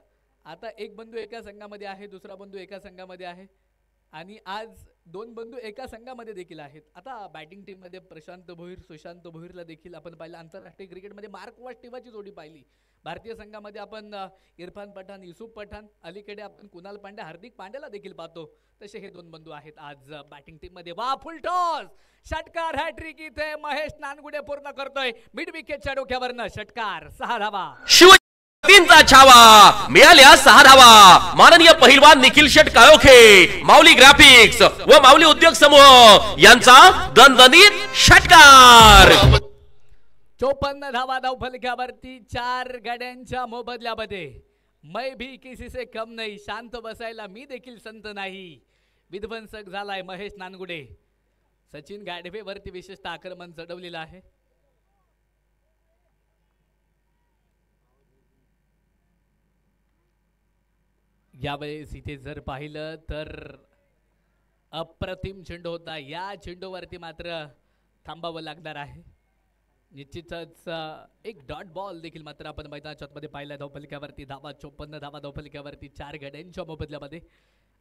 आता एक बंधू एका संघामध्ये आहे, दुसरा बंधू एका संघामध्ये आहे. आणि आज दोन बंधू एका संघामध्ये देखील आहेत. आता बॅटिंग टीम मध्ये प्रशांत भोईर, सुशांत भोईरला देखील आपण पाहिलं. आंतरराष्ट्रीय क्रिकेटमध्ये मार्कवास टीवाची जोडी पाहिली. भारतीय संघामध्ये आपण इरफान पठाण, युसुफ पठाण, अलीकडे आपण कुणाल पांड्या, हार्दिक पांड्याला देखील पाहतो. तसे हे दोन बंधू आहेत आज बॅटिंग टीम मध्ये. वा फुल टॉस, षटकार, हॅट्रिक इथे महेश नानगुडे पूर्ण करतोय. मिड विकेटच्या डोक्यावरनं षटकार, 6 धावा. शिवतींचा छावा, मिळाल्या 6 धावा. माननीय पहिलवान निखिल शेट काळोखे, माऊली ग्राफिक्स व माऊली उद्योग समूह यांचा दणदणीत षटकार. 54 धावा धावफलकावरती 4 गड्यांच्या मोबदल्यामध्ये. मै भी किसी से कम नाही, शांत बसायला मी देखील संत नाही. विध्वंसक झालाय महेश नानगुडे. सचिन गाढवे वरती विशेषतः आक्रमण चढवलेलं आहे. यावेळेस इथे जर पाहिलं तर अप्रतिम चेंडू होता. या चेंडूवरती मात्र थांबावं लागणार आहे. निश्चितच एक डॉट बॉल देखील मात्र आपण मैदानाच्या आतमध्ये पाहिला. धावफलकावरती धावा 54 धावा धावफलकावरती 4 गड्यांच्या मोबदल्यामध्ये.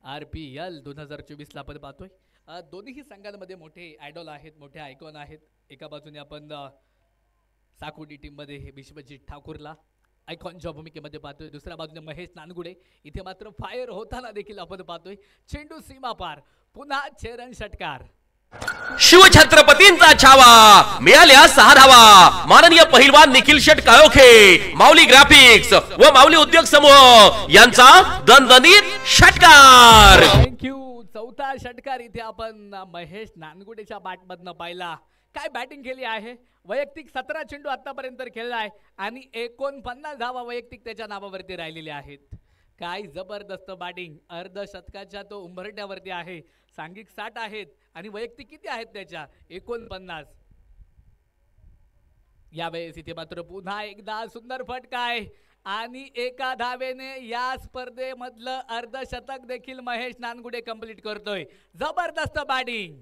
RPL 2024 ला आपण पाहतोय. दोन्ही संघांमध्ये मोठे आयडॉल आहेत, मोठे आयकॉन आहेत. एका बाजूने आपण साकोडी टीम मध्ये विश्वजित ठाकूरला आयकॉनच्या भूमिकेमध्ये पाहतोय. दुसऱ्या बाजूने महेश नानगुडे. इथे मात्र फायर होताना देखील आपण पाहतोय. चेंडू सीमा पार, पुन्हा चेरन षटकार. शिवछत्रपतींचा छावा, मिळाल्या 6 धावा. माननीय पहिलवान निखिल शेट काळोखे, माऊली ग्राफिक्स व माऊली उद्योग समूह यांचा दणदणीत षटकार. थँक्यू. चौथा षटकार इथे आपण महेश नानगुडेच्या बॅटमधनं पाहिला. काय बॅटिंग केली आहे. वैयक्तिक 17 चेंडू आतापर्यंत खेळलाय आणि 49 धावा वैयक्तिक त्याच्या नावावरती राहिलेल्या आहेत. काय जबरदस्त बॅटिंग. अर्धशतकाच्या तो उंबरट्यावरती आहे. सांघिक 60 आहेत आणि वैयक्तिक किती आहेत त्याच्या, 49. यावेळेस इथे मात्र पुन्हा एकदा सुंदर फटकाय आणि एका धावेने या स्पर्धेमधलं अर्धशतक देखील महेश नानगुडे कंप्लीट करतोय. जबरदस्त बॅटिंग.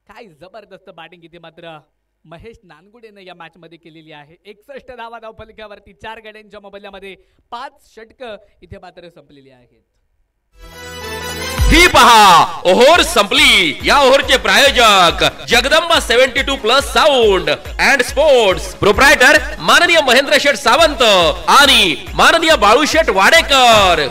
काय जबरदस्त बॅटिंग इथे मात्र महेश नानगुडेने या मॅच मध्ये केलेली आहे. 61 धावा धावफलकावरती 4 गड्यांच्या मोबदल्यामध्ये 5 षटकं इथे मात्र संपलेली आहेत. ही पहा, ओव्हर संपली. या ओव्हरचे प्रायोजक जगदंबा 72+ साऊंड अँड स्पोर्ट्स, प्रोप्रायटर माननीय महेंद्र शेठ सावंत आणि माननीय बाळू शेठ वाडेकर.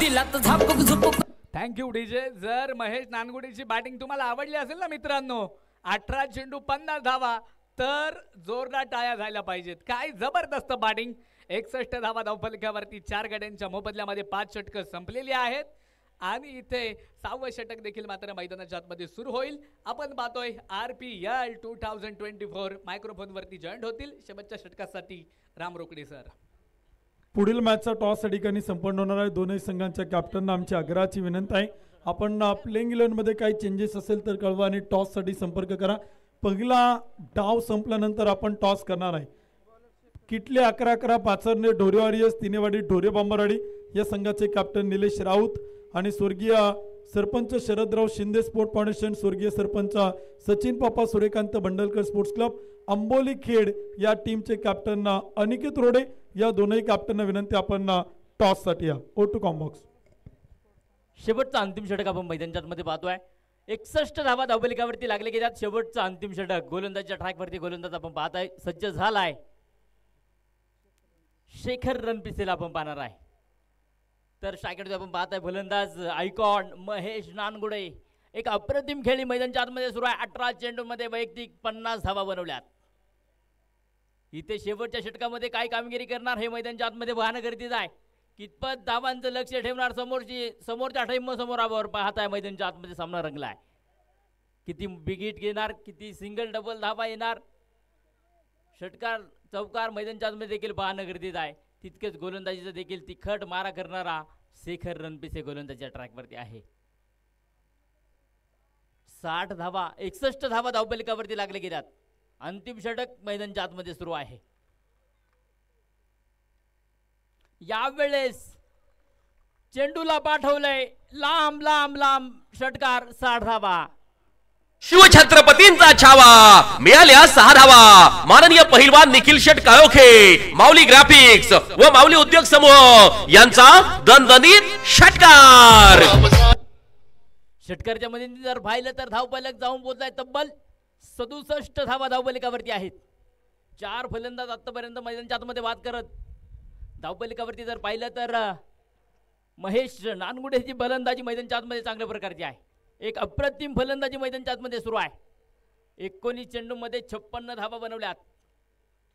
Thank you DJ. जर महेश नानगुडेची बॅटिंग तुम्हाला आवडली असेल ना मित्रांनो, 18 चेंडू 50 धावा, तर जोरदार टाळ्या झाल्या पाहिजेत. काय जबरदस्त बॅटिंग. 61 धावा धावफलकावरती 4 गड्यांच्या मोबदल्यामध्ये 5 षटकं संपलेली आहेत आणि इथे 6वं षटक देखील मात्र मैदानाच्या आतमध्ये सुरू होईल. आपण पाहतोय RPL 2024 मायक्रोफोन वरती जॉईंट होतील शेवटच्या षटकासाठी राम रोकडे सर. पुढील मॅचचा टॉस या ठिकाणी संपन्न होणार आहे. दोन्ही संघांच्या कॅप्टनना आमची आग्रहाची विनंती आहे, आपण प्लेइंग 11 मध्ये काही चेंजेस असेल तर कळवा आणि टॉस साठी संपर्क करा. पहिला डाव संपल्यानंतर आपण टॉस करणार आहे. किटले 11-11, पाचरने ढोरे वॉरियर्स, तिनेवाडी ढोरे बॉम्बरवाडी या संघाचे कॅप्टन निलेश राऊत आणि स्वर्गीय सरपंच शरदराव शिंदे स्पोर्ट फाउंडेशन, स्वर्गीय सरपंच सचिन पापा सूर्यकांत भंडलकर स्पोर्ट्स क्लब अंबोली खेड या टीमचे कॅप्टन अनिकेत रोडे. या दोनही कॅप्टनना विनंती, आपण टॉस साठी या. O two Combox. शेवटचा अंतिम षटक आपण मैदानाच्या मध्ये पाहतोय. 61 धावा धावफलकावरती लागले गेल्यात. शेवटचा अंतिम षटक गोलंदाजच्या ट्रॅकवरती गोलंदाज आपण पाहताय सज्ज झालाय. शेखर रणपिसेला आपण पाहणार आहे. तर स्ट्रायकर आपण पाहताय गोलंदाज आयकॉन महेश नानगुडे. एक अप्रतिम खेळी मैदानाच्या आतमध्ये सुरू आहे. 18 चेंडू मध्ये वैयक्तिक 50 धावा बनवल्यात. इथे शेवटच्या षटकामध्ये काय कामगिरी करणार हे मैदानाच्या आतमध्ये पाहणं गरजेचं आहे. कितपत धावांचं लक्ष ठेवणार, समोरच्या टीमसमोर पाहताय मैदानाच्या आतमध्ये सामना रंगलाय. किती बिगिट घेणार, किती सिंगल डबल धावा येणार, षटकार चौकार मैदानाच्या आतमध्ये देखील पाहणं गरजेचं आहे. तितकेच गोलंदाजीचा देखील तिखट मारा करणारा शेखर रणपिसे गोलंदाजीच्या ट्रॅकवरती आहे. 60 धावा 61 धावा धावफलकावरती लागले गेल्यात. अंतिम षटक मैदानाच्या आतमध्ये सुरू आहे. यावेळेस चेंडूला पाठवलंय लांब लांब लांब षटकार 60 धावा. शिवछत्रपतींचा छावा, मिळाल्या 6 धावा. माननीय पहिलवान निखिल शेट काळोखे, माऊली ग्राफिक्स व माऊली उद्योग समूह यांचा दणदणीत षटकार. षटकारच्या मध्ये जर पाहिलं तर धावफलक जाऊन पोहोचलाय तब्बल 67 धावा धावफलकावरती आहेत. 4 फलंदाज आतापर्यंत मैदानाच्या आतमध्ये बाद करत. धावफलकावरती जर पाहिलं तर महेश नानगुडेची फलंदाजी मैदानाच्या आतमध्ये चांगल्या प्रकारची आहे. एक अप्रतिम फलंदाजी मैदानाच्या आतमध्ये सुरू आहे. 19 चेंडूमध्ये 56 धावा बनवल्यात.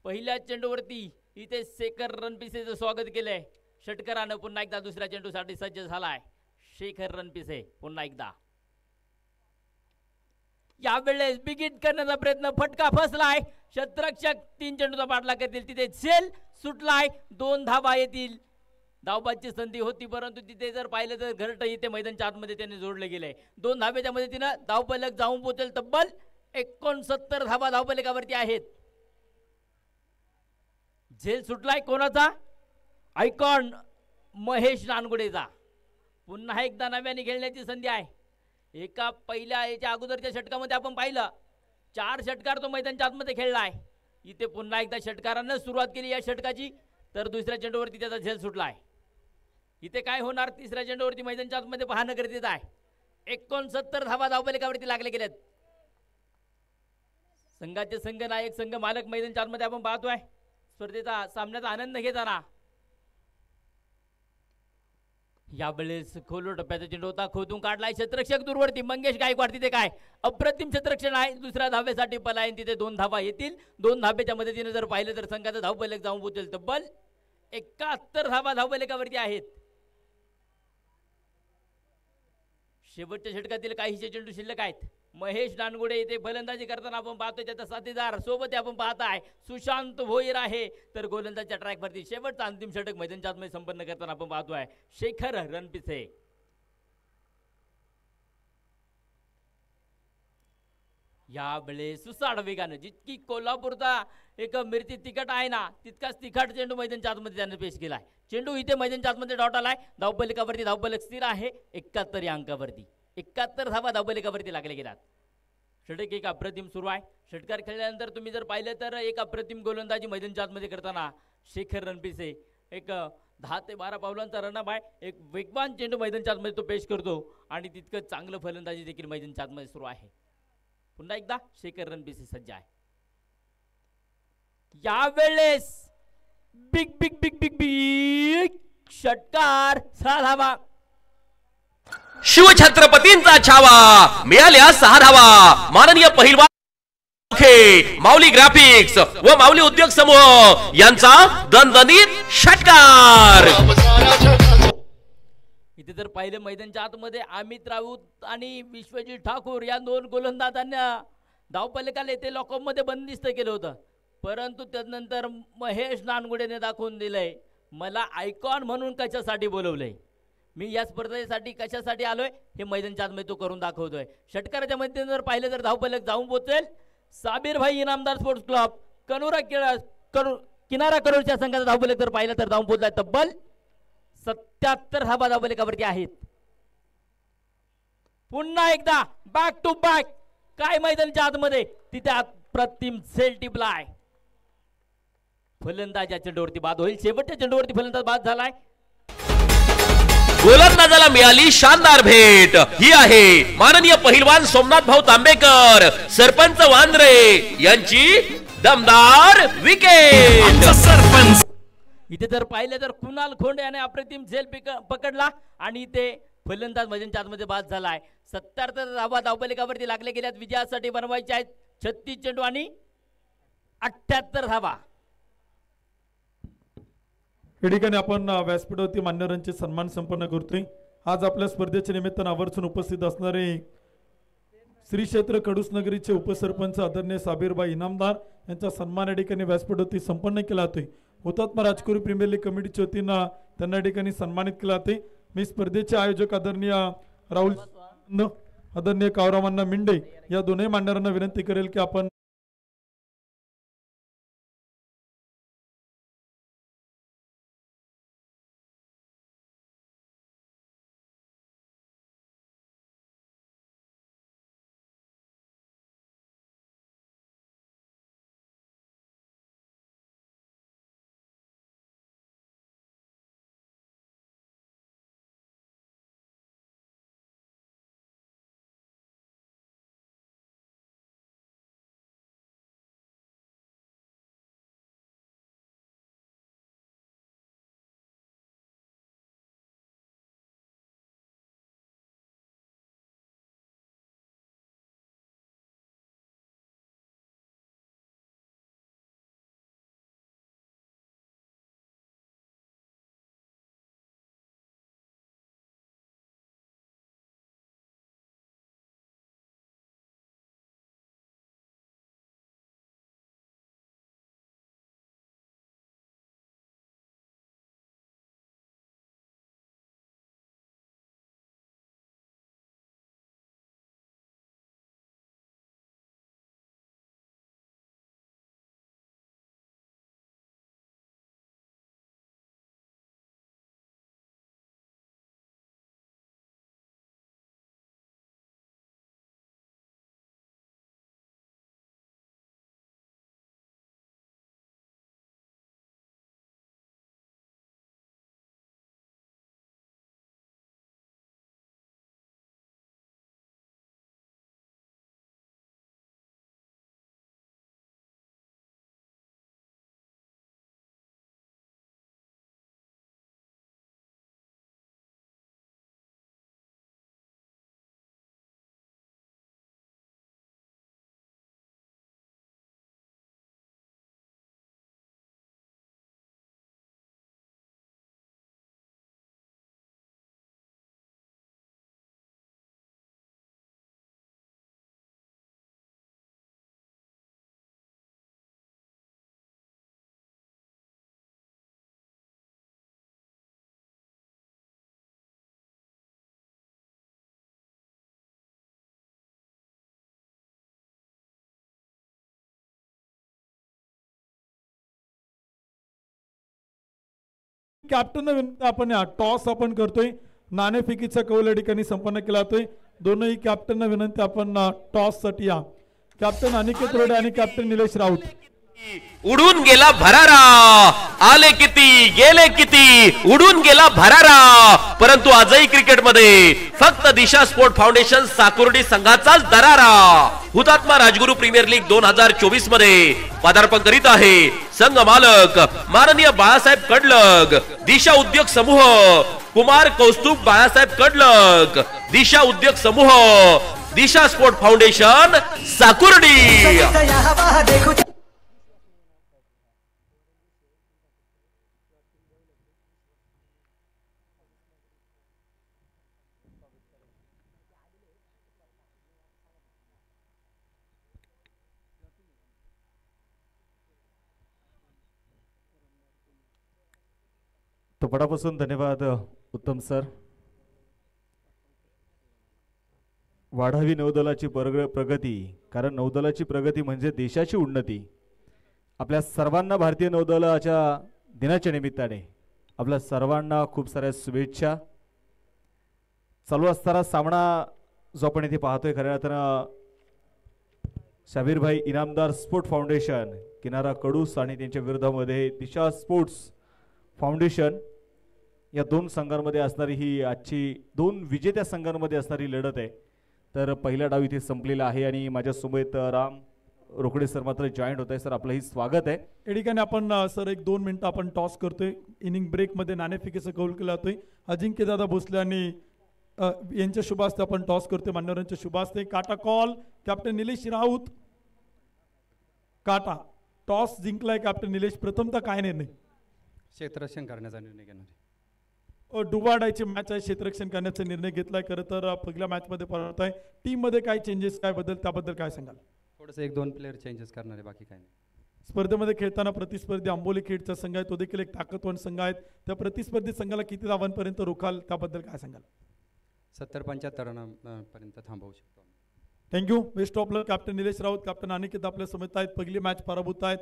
पहिल्या चेंडूवरती इथे शेखर रणपिसेचं स्वागत केलंय. षटकारानं पुन्हा एकदा दुसऱ्या चेंडूसाठी सज्ज झालाय शेखर रणपिसे. पुन्हा एकदा यावेळेस बिगिट करण्याचा प्रयत्न, फटका फसलाय. क्षेत्ररक्षक 3 चेंडूचा पाठलाग करतील. तिथे झेल सुटलाय. 2 धावा येतील. धावबादची संधी होती परंतु तिथे जर पाहिलं तर घरट इथे मैदानाच्या आतमध्ये त्याने जोडले गेले. 2 धावेच्या मदतीनं धावफलक जाऊन पोहोचेल. तब्बल 69 धावा धावफलकावरती आहेत. झेल सुटलाय कोणाचा? आयकॉन महेश नानगुडेचा. पुन्हा एकदा नव्याने खेळण्याची संधी आहे. एका पहिल्या याच्या अगोदरच्या षटकामध्ये आपण पाहिलं 4 षटकार तो मैदानाच्या आतमध्ये खेळलाय. इथे पुन्हा एकदा षटकारानं सुरुवात केली या षटकाची, तर दुसऱ्या चेंडूवरती त्याचा झेल सुटलाय. इथे काय होणार? तिसऱ्या चेंडूवरती मैदानाच्या आतमध्ये पाहणं गरजेचं आहे. 69 धावा धावफलकावरती लागले गेलेत. संघाचे संघ नायक, संघ मालक मैदानाच्या आतमध्ये आपण पाहतोय स्पर्धेचा सामन्याचा आनंद घेताना. यावेळेस खोलो टप्प्याचा चेंडू होता, खोदून काढलाय. क्षेत्ररक्षक दूरवरती मंगेश गायकवाड. तिथे काय अप्रतिम क्षेत्ररक्षण आहे. दुसऱ्या धावेसाठी पलायन. तिथे 2 धावा येतील. 2 धावेच्या मदतीने जर पाहिलं तर संघाचा धावफलक जाऊन पोहोचेल. तब्बल 71 धावा धावफलकावरती आहेत. शेवटच्या षटकातील काहीशे चेंडू शिल्लक आहेत. महेश नानगुडे इथे फलंदाजी करताना आपण पाहतोय त्याचा साथीदार सोबत आपण पाहताय सुशांत भोईर आहे. तर गोलंदाजच्या ट्रॅकवरती शेवटचा अंतिम षटक मैदानाच्या आतमध्ये संपन्न करताना आपण पाहतोय शेखर रणपिसे. यावेळेस सुसाड वेगानं, जितकी कोल्हापूरचा एक मिरची तिखट आहे ना तितकाच तिखट चेंडू मैदानाच्या आतमध्ये त्याने पेश केलाय. चेंडू इथे मैदानाच्या आतमध्ये डॉट आलाय. धावफलकावरती धावफलक स्थिर आहे 71 या अंकावरती. 71 धावा धावफलकावरती लागले गेलात. षटक एक अप्रतिम सुरू आहे. षटकार खेळल्यानंतर तुम्ही जर पाहिलं तर एक अप्रतिम गोलंदाजी मैदानाच्या आतमध्ये करताना शेखर रणपिसे एक 10 ते 12 पावलांचा रनअप आहे. एक वेगवान चेंडू मैदानाच्या आतमध्ये तो पेश करतो आणि तितकं चांगलं फलंदाजी देखील मैदानाच्या आतमध्ये सुरू आहे. पुन्हा एकदा शेखर रणपिसे सज्ज आहे. यावेळेस big big big big big षटकार 6 धावा. शिवछत्रपतींचा छावा मिळाल्या 6 धावा. माननीय पहिलवान माऊली ग्राफिक्स व माऊली उद्योग समूह यांचा दणदणीत षटकार. इथे जर पाहिलं मैदानाच्या आतमध्ये अमित राऊत आणि विश्वजित ठाकूर या 2 गोलंदाजांना धावफलकाला येथे लॉकअप मध्ये बंदिस्त केलं होतं. परंतु त्यानंतर महेश नानगुडेने दाखवून दिलंय मला आयकॉन म्हणून कशासाठी बोलवलंय. मी या स्पर्धेसाठी कशासाठी आलोय हे मैदानाच्या आतमध्ये तो करून दाखवतोय. षटकाराच्या मध्ये जर पाहिलं तर धावफलक जाऊन पोहोचेल. साबीर भाई इनामदार स्पोर्ट्स क्लब किनारा करोडच्या संघाचा धावफलक जर पाहिलं तर जाऊन पोहोचलाय. तब्बल 77 धावा धावफलकावरती आहेत. पुन्हा एकदा बॅक टू बॅक काय मैदानाच्या आतमध्ये तिथे अप्रतिम झेल टिपलाय. फलंदाज या चेंडूवरती बाद होईल. शेवटच्या चेंडूवरती फलंदाज बाद झालाय. गोलंदाजाला मिळाली शानदार भेट. ही आहे माननीय पहिलवान सोमनाथ भाऊ तांबेकर सरपंच वांद्रे यांची दमदार विकेट. इथे जर पाहिलं तर कुणाल खोंड याने अप्रतिम झेल पकडला आणि इथे फलंदाज मैदानाच्या आतमध्ये बाद झालाय. 77 धावा धावफलकावरती लागले गेल्यात. विजयासाठी बनवायचे आहेत 36 चेंडू आणि 78 धावा. या ठिकाणी आपण व्यासपीठावरती मान्यवरांचे सन्मान संपन्न करतोय. आज आपल्या स्पर्धेच्या निमित्तानं आवर्जून उपस्थित असणारे श्री क्षेत्र कडूसनगरीचे उपसरपंच आदरणीय साबीरबाई इनामदार यांचा सन्मान या ठिकाणी व्यासपीठावरती संपन्न केला जातोय. हुतात्मा राजकुरी प्रीमियर लीग कमिटीच्या वतीनं त्यांना या ठिकाणी सन्मानित केला जाते. मी स्पर्धेचे आयोजक आदरणीय राहुल आदरणीय कावरामांना मिंडे या दोन्ही मान्यवरांना विनंती करेल की आपण कॅप्टन विनंती आपण टॉस आपण करतोय. नाणेफेकीचा कौल या ठिकाणी संपन्न केला जातोय. दोनही कॅप्टन विनंती आपण टॉस साठी या. कॅप्टन अनिकेत रोडे आणि कॅप्टन निलेश राऊत. उडून गेला भरारा, आले किती गेले किती, उडून गेला भरारा. परंतु आजही क्रिकेटमध्ये फक्त दिशा स्पोर्ट फाउंडेशन साकुर्डी संघाचाच दरारा. हुतात्मा राजगुरू प्रीमियर लीग 2024 मध्ये पदार्पण करीत आहे संघ मालक माननीय बाळासाहेब कडलग. दिशा उद्योग समूह कुमार कौस्तुभ बाळासाहेब कडलग. दिशा उद्योग समूह दिशा स्पोर्ट फाउंडेशन साकुर्डी. तो पडापासून धन्यवाद उत्तम सर. वाढावी नौदलाची प्रगती, कारण नौदलाची प्रगती म्हणजे देशाची उन्नती. आपल्या सर्वांना भारतीय नौदलाच्या दिनाच्या निमित्ताने आपल्या सर्वांना खूप साऱ्या शुभेच्छा. चालू असताना सामना जो आपण इथे पाहतोय खऱ्या अर्थानं शाबीरभाई इनामदार स्पोर्ट फाउंडेशन किनारा कडूस आणि त्यांच्या विरोधामध्ये दिशा स्पोर्ट्स फाउंडेशन या दोन संघांमध्ये असणारी ही आजची दोन विजेत्या संघांमध्ये असणारी लढत आहे. तर पहिला डाव इथे संपलेला आहे आणि माझ्यासोबत राम रोकडे सर मात्र जॉईंट होत आहे. सर आपलंही स्वागत आहे. या ठिकाणी आपण सर 1-2 मिनिटं आपण टॉस करतोय. इनिंग ब्रेकमध्ये नाणेफेकीचा कौल केला जातोय. अजिंक्यदादा भोसले आणि यांच्या शुभ हस्ते आपण टॉस करतोय. मान्यवरांच्या शुभ हस्ते. काटा कॉल कॅप्टन निलेश राऊत. काटा टॉस जिंकलाय कॅप्टन निलेश. प्रथमतः काय निर्णय? क्षेत्ररक्षण करण्याचा निर्णय घेणार. डुबाडायची मॅच आहे, क्षेत्ररक्षण करण्याचा निर्णय घेतलाय. खरं तर पहिल्या मॅच मध्ये परत आहे. टीम मध्ये काय चेंजेस काय बदल त्याबद्दल काय सांगाल? थोडंसं 1-2 प्लेअर चेंजेस करणार आहे, बाकी काय नाही. स्पर्धेमध्ये खेळताना प्रतिस्पर्धी आंबोली खेडचा संघ आहे, तो देखील एक ताकदवान संघ आहे. त्या प्रतिस्पर्धी संघाला किती धावांपर्यंत रोखाल त्याबद्दल काय सांगाल? 70-75 रनांपर्यंत थांबवू शकतो. Thank you. Best of luck captain Nilesh Raut. Captain Aniket आपल्या समेत आहेत. पहिली मॅच पराभूत आहेत.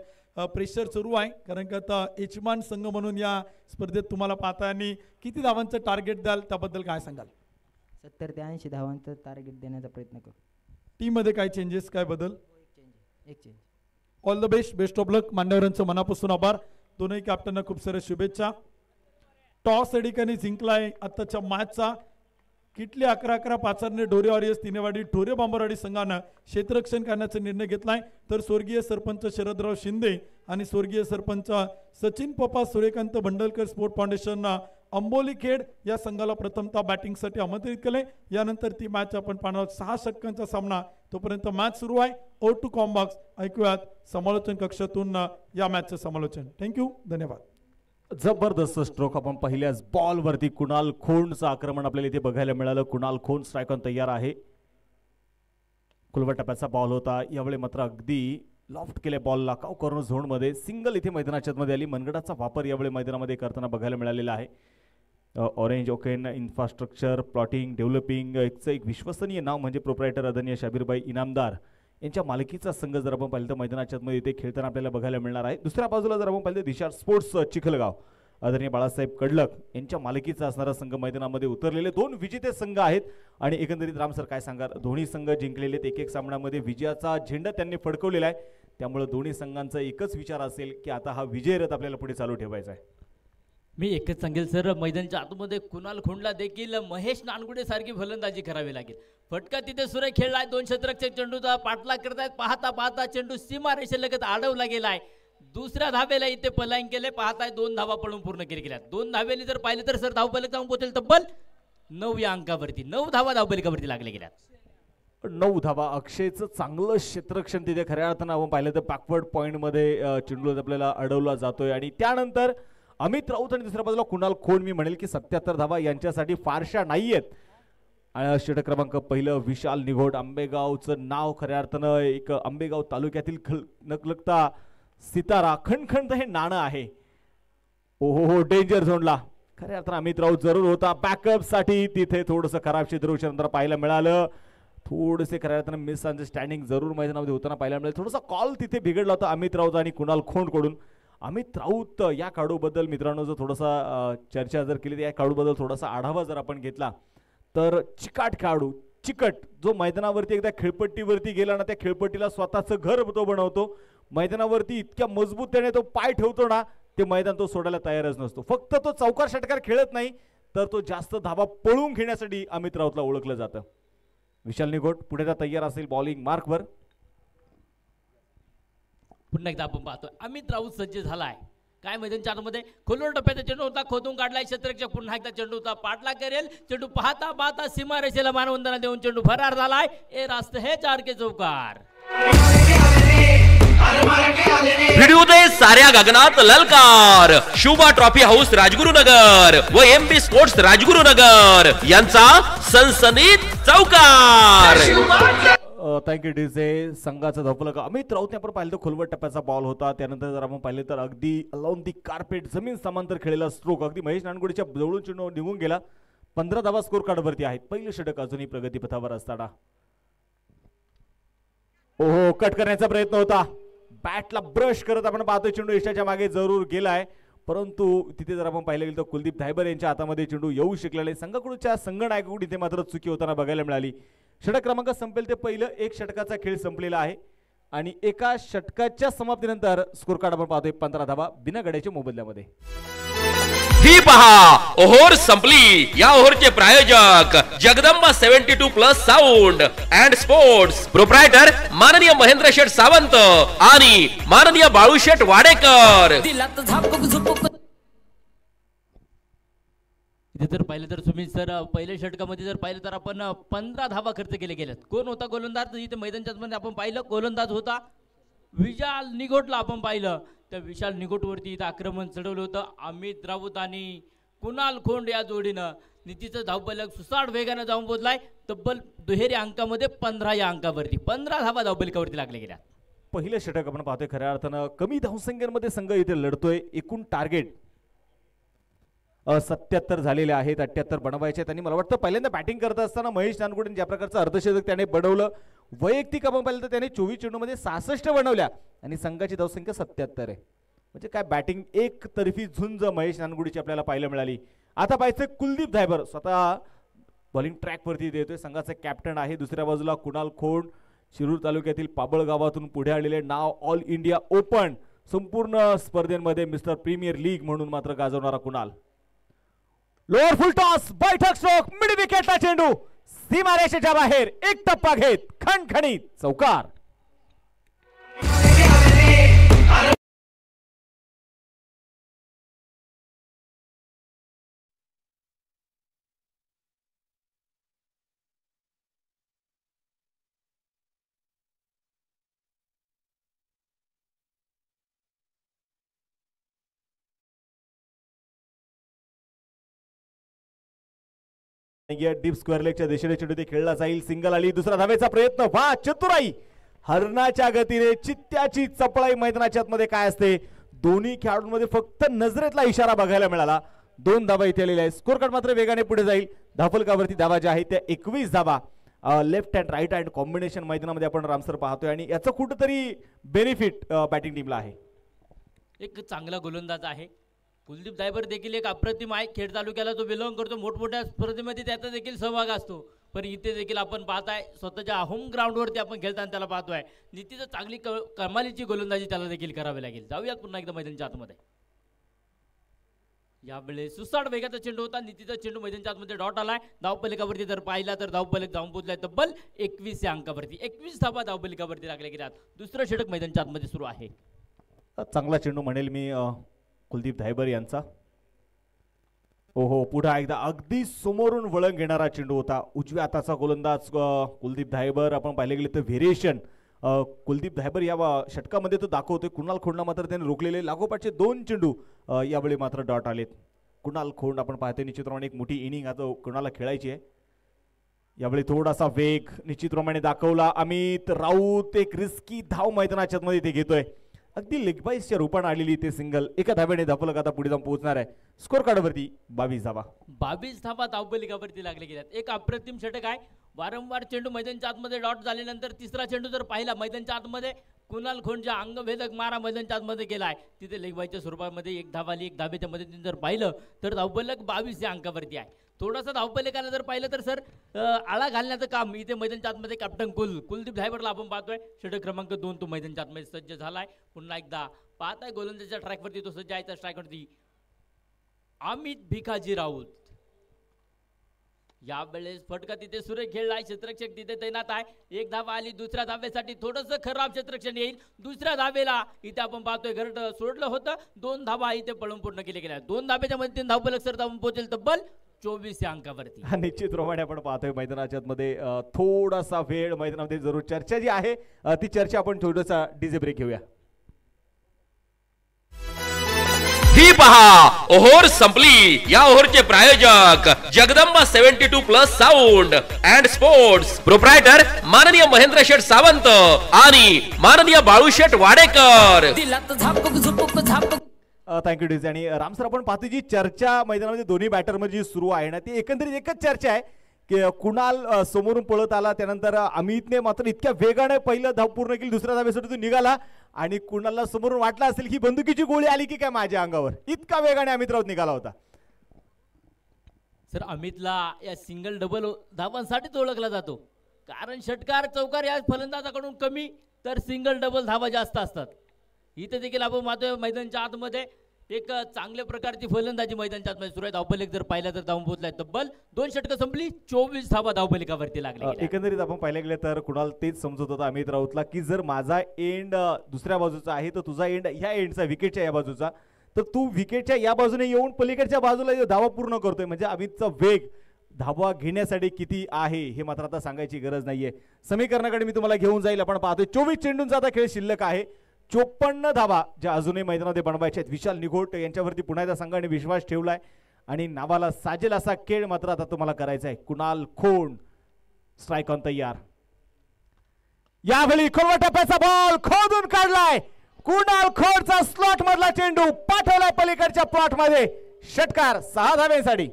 प्रेशर सुरू आहे कारण का आता यजमान संघ म्हणून या स्पर्धेत तुम्हाला पाहताय आणि किती धावांचं टार्गेट द्याल त्याबद्दल काय सांगाल? 70 ते 80 धावांचं टार्गेट देण्याचा प्रयत्न करू. टीम मध्ये काय चेंजेस काय बदल? एक change. All the best. Best of luck. मान्यवरांचं मनापासून आभार. दोनही कॅप्टनना खूप साऱ्या शुभेच्छा. टॉस या ठिकाणी जिंकलाय आताच्या मॅचचा. किटली 11-11 पाचारने ढोरे वॉरियर्स तिनेवाडी ढोरे बांबरवाडी संघानं क्षेत्ररक्षण करण्याचा निर्णय घेतलाय. तर स्वर्गीय सरपंच शरदराव शिंदे आणि स्वर्गीय सरपंच सचिन पप्पा सूर्यकांत भंडलकर स्पोर्ट फाउंडेशन अंबोली खेड या संघाला प्रथमतः बॅटिंगसाठी आमंत्रित केले. यानंतर ती मॅच आपण पाहणार आहोत. 6 षटकांचा सामना. तोपर्यंत मॅच सुरू आहे. O2 कॉम्बॉक्स ऐकूयात समालोचन कक्षातून या मॅचचं समालोचन. थँक्यू. धन्यवाद. जबरदस्त स्ट्रोक आपण पहिल्याच बॉल वरती कुणाल खोंडचं आक्रमण आपल्याला इथे बघायला मिळालं. कुणाल खोंड स्ट्राईक ऑन तयार आहे. खुलवा टप्प्याचा बॉल होता. यावेळी मात्र अगदी लॉफ्ट केले बॉलला. काव कॉर्नर झोन मध्ये सिंगल इथे मैदानाच्या मध्ये आली. मनगडाचा वापर यावेळी मैदानामध्ये करताना बघायला मिळालेला आहे. Orange Oaken infrastructure plotting developing एक विश्वसनीय नाव म्हणजे प्रोप्रायटर आदरणीय शाबीरभाई इनामदार यांच्या मालकीचा संघ जर आपण पाहिलं तर मैदानाच्या मध्ये इथे खेळताना आपल्याला बघायला मिळणार आहे. दुसऱ्या बाजूला जर आपण पाहिलं दिशा स्पोर्ट्स चिखलगाव आदरणीय बाळासाहेब कडलक यांच्या मालकीचा असणारा संघ मैदानामध्ये उतरलेले 2 विजेते संघ आहेत. आणि एकंदरीत राम सर काय सांगा? दोन्ही संघ जिंकलेले एक सामन्यामध्ये विजयाचा झेंडा त्यांनी फडकवलेला आहे. त्यामुळे दोन्ही संघांचा एकच विचार असेल की आता हा विजय रथ आपल्याला पुढे चालू ठेवायचा आहे. मी एकच सांगेल सर, मैदानाच्या आतमध्ये कुणाल खोंडला देखील महेश नानगुडे सारखी फलंदाजी करावी लागेल. फटका तिथे सुरेख खेळलाय. 2 क्षेत्ररक्षक चेंडूचा पाठलाग करतायत. पाहता पाहता चेंडू सीमा रेषेलगत अडवला गेलाय. दुसऱ्या धावेला इथे पलायन केले. पाहताय 2 धावा पडून पूर्ण केल्या. 2 धावेली जर पाहिलं तर सर धावफलक जाऊन पोहोचेल तब्बल 9 या अंकावरती. 9 धावा धावफलकावरती लागले गेल्या. 9 धावा. अक्षयचं चांगलं क्षेत्ररक्षण तिथे खऱ्या अर्थानं आपण पाहिलं तर बॅकवर्ड पॉइंट मध्ये चेंडू आपल्याला अडवला जातोय. आणि त्यानंतर अमित राऊत आणि दुसऱ्या बाजूला कुणाल खोंड. मी म्हणेल की 77 धावा यांच्यासाठी फारशा नाहीयेत. आणि षटक क्रमांक पहिलं विशाल निघोड. आंबेगावचं नाव खऱ्या अर्थानं एक आंबेगाव तालुक्यातील नकलकता सितारा खणखणत हे नाणं आहे. ओहो डेंजर झोनला खऱ्या अर्थानं अमित राऊत जरूर होता बॅकअप साठी. तिथे थोडंसं खराब क्षेत्ररक्षण पाहायला मिळालं. थोडेसे खऱ्या अर्थानं मिसअंडरस्टँडिंग जरूर मैदानामध्ये होताना पाहायला मिळालं. थोडासा कॉल तिथे बिघडला होता अमित राऊत आणि कुणाल खोंड कडून. अमित राऊत या खेळाडूबद्दल मित्रांनो जर थोडासा चर्चा जर केली तर या खेळाडूबद्दल थोडासा आढावा जर आपण घेतला तर चिकाट खेळाडू, चिकट, जो मैदानावरती एकदा खेळपट्टीवरती गेला ना त्या खेळपट्टीला स्वतःचं घर तो बनवतो. मैदानावरती इतक्या मजबूततेने तो पाय ठेवतो ना ते मैदान तो सोडायला तयारच नसतो. फक्त तो चौकार षटकार खेळत नाही तर तो जास्त धावा पळून घेण्यासाठी अमित राऊतला ओळखलं जातं. विशाल निगोट पुढे तयार असेल बॉलिंग मार्कवर. पुन्हा एकदा आपण पाहतोय अमित राऊत सज्ज झालाय. काय मैदान चारमध्ये खोलवर टप्प्याचा चेंडू होता, खोदून काढलाय क्षेत्ररक्षक. पुन्हा एकदा चेंडू होता, पाठला करेल चेंडू, पाहता पाहता सीमारेषेला मानवंदना देऊन चेंडू फरार झालाय. ए रास्त हे 4 के चौकार. भिडू दे साऱ्या गगनात ललकार. शुभा ट्रॉफी हाऊस राजगुरुनगर व एमबी स्पोर्ट्स राजगुरुनगर यांचा सनसनीत चौकार. Thank you DJ. संघाचा धपलक अमित राऊतने आपण पाहिलं तर खोलवर टप्प्याचा बॉल होता. त्यानंतर जर आपण पाहिलं तर अगदी अलाउन दी कार्पेट जमीन समांतर खेळलेला स्ट्रोक अगदी महेश नानगुडेच्या जवळून चेंडू निघून गेला. 15 धावा स्कोर कार्डवरती आहेत. पहिलं षटक अजूनही प्रगतीपथावर असताना ओहो कट करण्याचा प्रयत्न होता. बॅटला ब्रश करत आपण पाहतोय चेंडू यशाच्या मागे जरूर गेलाय, परंतु तिथे जर आपण पाहिलं गेलं तर कुलदीप धायबर यांच्या हातामध्ये चेंडू येऊ शकला नाही. संघाकडूनच्या संघनायकाकडून इथे मात्र चुकी होताना बघायला मिळाली. षटक क्रमांक संपेल ते पहिलं एक षटकाचा खेळ संपलेला आहे आणि एका षटकाच्या समाप्तीनंतर स्कोर कार्ड आपण पाहतोय 15 धावा बिना गड्याच्या मोबदल्यामध्ये. ही पहा ओव्हर संपली. या ओव्हरचे प्रायोजक जगदंबा 72+ साऊंड अँड स्पोर्ट्स, प्रोप्रायटर माननीय महेंद्र शेठ सावंत आणि माननीय बाळूशेठ वाडेकर. दिलात झापक झुपक. इथे जर पाहिलं तर तुम्ही सर पहिल्या षटकामध्ये जर पाहिलं तर आपण 15 धावा खर्च केले गेल्यात. कोण होता गोलंदाज? इथे मैदानच्या मध्ये आपण पाहिलं गोलंदाज होता विशाल निगोटला. आपण पाहिलं त्या विशाल निगोटवरती इथं आक्रमण चढवलं होतं अमित राऊत आणि कुणाल खोंड या जोडीनं. नितीचं धावफलक सुसाट वेगानं जाऊन पोहोचलाय तब्बल दुहेरी अंकामध्ये 15 या अंकावरती 15 धावा धावफलकावरती लागले गेल्या. पहिलं षटक आपण पाहतोय खऱ्या अर्थानं कमी धावसंख्येमध्ये संघ इथे लढतोय. एकूण टार्गेट 77 झालेले आहेत, 78 बनवायचे आहेत. आणि मला वाटतं पहिल्यांदा बॅटिंग करत असताना महेश नानगुडे ज्या प्रकारचं अर्धशतक त्याने बनवलं, वैयक्तिक आपण पाहिलं तर त्याने 24 चेंडूमध्ये 66 बनवल्या आणि संघाची धावसंख्या 77 आहे. म्हणजे काय बॅटिंग एक तर्फी झुंज महेश नानगुडेची आपल्याला पाहायला मिळाली. आता पाहायचं कुलदीप धायबर स्वतः बॉलिंग ट्रॅक वरती देतोय. संघाचा कॅप्टन आहे. दुसऱ्या बाजूला कुणाल खोंड शिरूर तालुक्यातील पाबळ गावातून पुढे आलेले, नाव ऑल इंडिया ओपन संपूर्ण स्पर्धेमध्ये मिस्टर प्रीमियर लीग म्हणून मात्र गाजवणारा कुणाल. लोअर फुल टॉस, बैठक स्ट्रोक, मिड विकेटला चेंडू सीमारेषेच्या बाहेर एक टप्पा घेत खणखणीत चौकार. डीप स्क्वेअर लेगच्या दिशेने चेंडू ते खेळला जाईल. सिंगल आली. दुसरा धावेचा प्रयत्न. वा चतुराई. हरणाच्या गतीने चित्त्याची चपळाई मैदानाच्या आतमध्ये काय असते. दोन्ही खेळाडूंमध्ये फक्त नजरेतला इशारा बघायला मिळाला. 2 धावा इथे आलेल्या आहेत. स्कोर कार्ड मात्र वेगाने पुढे जाईल. धावफलकावरती धावा ज्या आहेत त्या 21 धावा. Left hand right hand combination मैदानामध्ये आपण रामसर पाहतोय आणि याचं कुठंतरी बेनिफिट बॅटिंग टीमला आहे. एक चांगला गोलंदाज आहे कुलदीप धायबर देखील. एक अप्रतिम आहे. खेड तालुक्याला तो बिलॉंग करतो. मोठमोठ्या स्पर्धेमध्ये त्याचा देखील सहभाग असतो. पण इथे देखील आपण पाहताय स्वतःच्या होम ग्राउंडवरती आपण खेळताना त्याला पाहतोय. नितीचं चांगली कमालीची गोलंदाजी त्याला देखील करावी लागेल. जाऊयात पुन्हा एकदा मैदानाच्या आतमध्ये. यावेळेस सुसाट वेगाचा चेंडू होता. नितीचा चेंडू मैदानाच्या आतमध्ये डॉट आलाय. धावफलकावरती जर पाहिला तर धावफलक जाऊन पोहोचलाय तब्बल 21 या अंकावरती. 21 धावा धावफलकावरती लागल्या गेल्यात. दुसरं षटक मैदानाच्या आतमध्ये सुरू आहे. चांगला चेंडू म्हणेल मी कुलदीप धायबर यांचा. ओहो पुढे एकदा अगदी समोरून वळण घेणारा चेंडू होता. उजव्या हाताचा गोलंदाज कुलदीप धायबर. आपण पाहिले गेले तर व्हेरिएशन कुलदीप धायबर या षटकामध्ये तो दाखवतोय. कुणाल खोंडला मात्र त्याने रोखलेले लागोपाठचे 2 चेंडू यावेळी मात्र डॉट आलेत. कुणाल खोंड आपण पाहतोय निश्चितप्रमाणे एक मोठी इनिंग आता कुणाला खेळायची आहे. यावेळी थोडासा वेग निश्चितप्रमाणे दाखवला अमित राऊत. एक रिस्की धाव मैदानाच्या मध्ये ते घेतोय. अगदी लेगबाईसच्या रूपाने आलेली ते सिंगल. एका धाब्याने धावफलक आता पुढे जाऊन पोहोचणार आहे. स्कोर कार्डवरती 22 धावा. 22 धावा धावफलकावरती लागले गेल्यात. एक अप्रतिम षटक आहे. वारंवार चेंडू मैदानाच्या आतमध्ये डॉट झाल्यानंतर तिसरा चेंडू जर पाहिला मैदानाच्या आतमध्ये कुणाल खोंडच्या अंगभेदक मारा मैदानच्या आतमध्ये केलाय. तिथे लेगबाईच्या स्वरूपामध्ये एक धाव आली. एक धावेच्या मदतीने जर पाहिलं तर धावफलक 22 या अंकावरती आहे. थोडासा धावफलकाला जर पाहिलं तर सर आळा घालण्याचं काम इथे मैदानच्या आतमध्ये कॅप्टन कुलदीप ड्रायव्हरला आपण पाहतोय. षटक क्रमांक 2 तो मैदानच्या आतमध्ये सज्ज झालाय. पुन्हा एकदा पाहत आहे गोलंदाजीच्या ट्रॅकवरती तो सज्ज आहे. त्या स्ट्रायकवरती अमित भिकाजी राऊत. यावेळेस फटका तिथे सुरेख खेळलाय. क्षेत्ररक्षक तिथे तैनात आहे. एक धावा आली. दुसऱ्या धावेसाठी थोडंसं खराब क्षेत्ररक्षण येईल. दुसऱ्या धावेला इथे आपण पाहतोय घरट सोडलं होतं. 2 धावा इथे पळून पूर्ण केले गेल्या. 2 धाब्याच्या मध्ये 3 धावफलक सर धावून पोहोचेल तब्बल 24 या अंकावरती. निश्चितप्रमाणे आपण पाहतोय मैदानाच्या मध्ये थोडासा वेळ मैदानामध्ये जरूर चर्चा जी आहे ती चर्चा आपण थोडासा डीजे ब्रेक घेऊया. ही पहा ओहोर संपली. या ओहोरचे प्रायोजक जगदंबा 72+ साऊंड अँड स्पोर्ट्स. प्रोप्रायटर माननीय महेंद्र शेठ सावंत आणि माननीय बाळूशेठ वाडेकर. दिलात झापक झुपक झापक. Thank you DJ. आणि राम सर आपण पाहतो जी चर्चा मैदानामध्ये दोन्ही बॅटरमध्ये जी सुरू आहे ना ती एकंदरीत एकच चर्चा आहे की कुणाल समोरून पळत आला. त्यानंतर अमितने मात्र इतक्या वेगाने पहिलं धाव पूर्ण केली. दुसऱ्या धावेसाठी तो निघाला आणि कुणालला समोरून वाटलं असेल की बंदुकीची गोळी आली की काय माझ्या अंगावर. इतका वेगाने अमित राऊत निघाला होता. सर अमितला या सिंगल डबल धावांसाठीच ओळखला जातो. कारण षटकार चौकार या फलंदाजाकडून कमी तर सिंगल डबल धावा जास्त असतात. इथे देखील आपण पाहतोय मैदानच्या आतमध्ये एक चांगल्या प्रकारची फलंदाजी मैदानच्या आतमध्ये सुरू आहे. धावफलक जर पाहिलं तर धावून पोहोचलाय. तब्बल 2 षटकं संपली. 24 धावा धावफलकावरती लागले. एकंदरीत आपण पाहिलं गेलं तर कुणाल तेच समजत होता अमित राऊतला की जर माझा एंड दुसऱ्या बाजूचा आहे तर तुझा एंड ह्या एंडचा विकेटच्या या बाजूचा तर तू विकेटच्या या बाजूने येऊन पलीकडच्या बाजूला धावा पूर्ण करतोय. म्हणजे अमितचा वेग धावा घेण्यासाठी किती आहे हे मात्र आता सांगायची गरज नाहीये. समीकरणाकडे मी तुम्हाला घेऊन जाईल. आपण पाहतोय 24 चेंडूंचा आता खेळ शिल्लक आहे. 54 धावा ज्या अजूनही मैदानामध्ये बनवायच्या आहेत. विशाल निघोट यांच्यावरती पुन्हा एकदा संघाने विश्वास ठेवलाय आणि नावाला साजेल असा खेळ मात्र आता तुम्हाला करायचा आहे. कुणाल खोंड स्ट्राईक ऑन तयार. यावेळी खोलवा टप्प्याचा बॉल खोदून काढलाय. कुणाल खोंडचा स्लॉट मधला चेंडू पाठवलाय पलीकडच्या प्लॉट मध्ये. षटकार 6 धावेसाठी.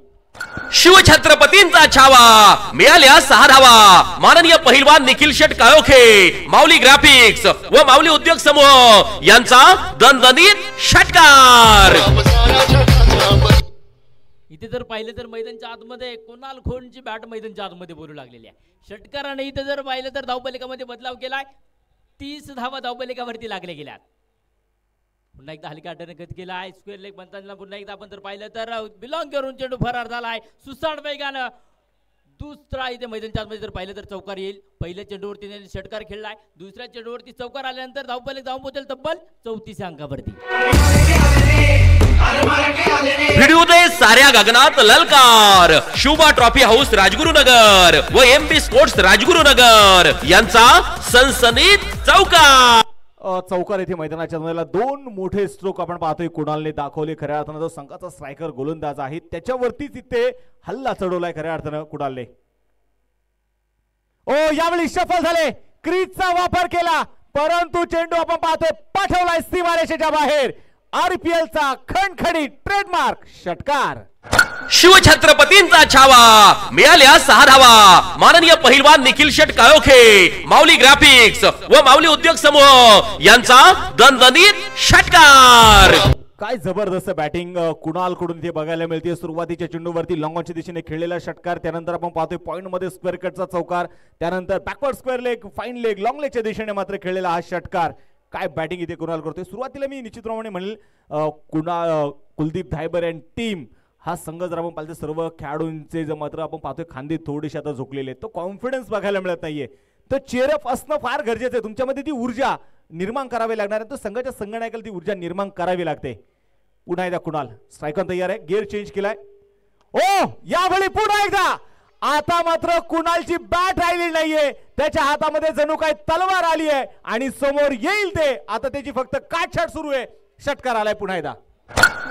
शिवछत्रपतींचा छावा. मिळाल्या 6 धावा. माननीय पहिलवान निखिल शेठ काळोखे, माऊली ग्राफिक्स व माऊली उद्योग समूह यांचा दणदणीत षटकार. इथे जर पाहिलं तर मैदानच्या आतमध्ये कुणाल खोंडची बॅट मैदानच्या आतमध्ये बोलू लागलेली आहे. षटकाराने इथे जर पाहिलं तर धावफलकामध्ये बदलाव केलाय. 30 धावा धावफलकावरती लागले गेल्यात. पुन्हा एकदा हलक्या अड्ड्याने गत केला आहे. स्क्वेअर लेग बनताना पुन्हा एकदा आपण जर पाहिलं तर बिलॉंग करून चेंडू फरार झालाय सुसाट वेगानं. दुसरा इथे मैदानच्या आतमध्ये जर पाहिलं तर चौकार येईल. पहिल्या चेंडूवरती षटकार खेळलाय. दुसऱ्या चेंडूवरती चौकार आल्यानंतर धावफलक धावून पोहोचेल तब्बल 34 अंकावरती. व्हिडिओ दे साऱ्या गगनात ललकार. शुभा ट्रॉफी हाऊस राजगुरुनगर व एमबी स्पोर्ट्स राजगुरुनगर यांचा सनसनीत चौकार. चौकार येथे मैदानाच्या मध्ये 2 मोठे स्ट्रोक आपण पाहतोय कुणालने दाखवले. खऱ्या अर्थानं जो संघाचा स्ट्रायकर गोलंदाज आहे त्याच्यावरतीच इथे हल्ला चढवलाय खऱ्या अर्थानं कुणालने. यावेळी सफल झाले. क्रीजचा वापर केला परंतु चेंडू आपण पाहतोय पाठवलाय सीमारेषेच्या बाहेर. RPL चा खणखणीत ट्रेडमार्क षटकार. शिवछत्रपतींचा छावा. मिळाल्या 6 धावा. माननीय पहिलवान निखिल शेठ काळोखे, माऊली ग्राफिक्स व माऊली उद्योग समूह यांचा दणदणीत षटकार. काय जबरदस्त बॅटिंग कुणाल कडून इथे बघायला मिळते. सुरुवातीच्या चेंडूवरती लॉंग ऑनच्या दिशेने खेळलेला षटकार. त्यानंतर आपण पाहतोय पॉइंट मध्ये स्क्वेअर कटचा चौकार. त्यानंतर backward square leg, fine leg, long लेगच्या दिशेने मात्र खेळलेला हा षटकार. काय बॅटिंग इथे कुणाल करतोय. सुरुवातीला मी निश्चितप्रमाणे म्हणेल कुलदीप धायबर अँड टीम हा संघ जर आपण पाहिलं सर्व खेळाडूंचे जर मात्र आपण पाहतोय खांदे थोडेसे आता झोकलेले आहेत. तो कॉन्फिडन्स बघायला मिळत नाहीये. तो चेअरअप असणं फार गरजेचं आहे. तुमच्यामध्ये ती ऊर्जा निर्माण करावी लागणार आहे. तो संघाच्या संगणकाला ती ऊर्जा निर्माण करावी लागते. पुन्हा एकदा कुणाल स्ट्राईक ऑन तयार आहे. गिअर चेंज केलाय. यावेळी पुन्हा एकदा आता मात्र कुणालची बॅट राहिली नाहीये. त्याच्या हातामध्ये जणू काय तलवार आली आहे आणि समोर येईल ते. आता त्याची फक्त काटछाट सुरू आहे. षटकार आलाय पुन्हा एकदा.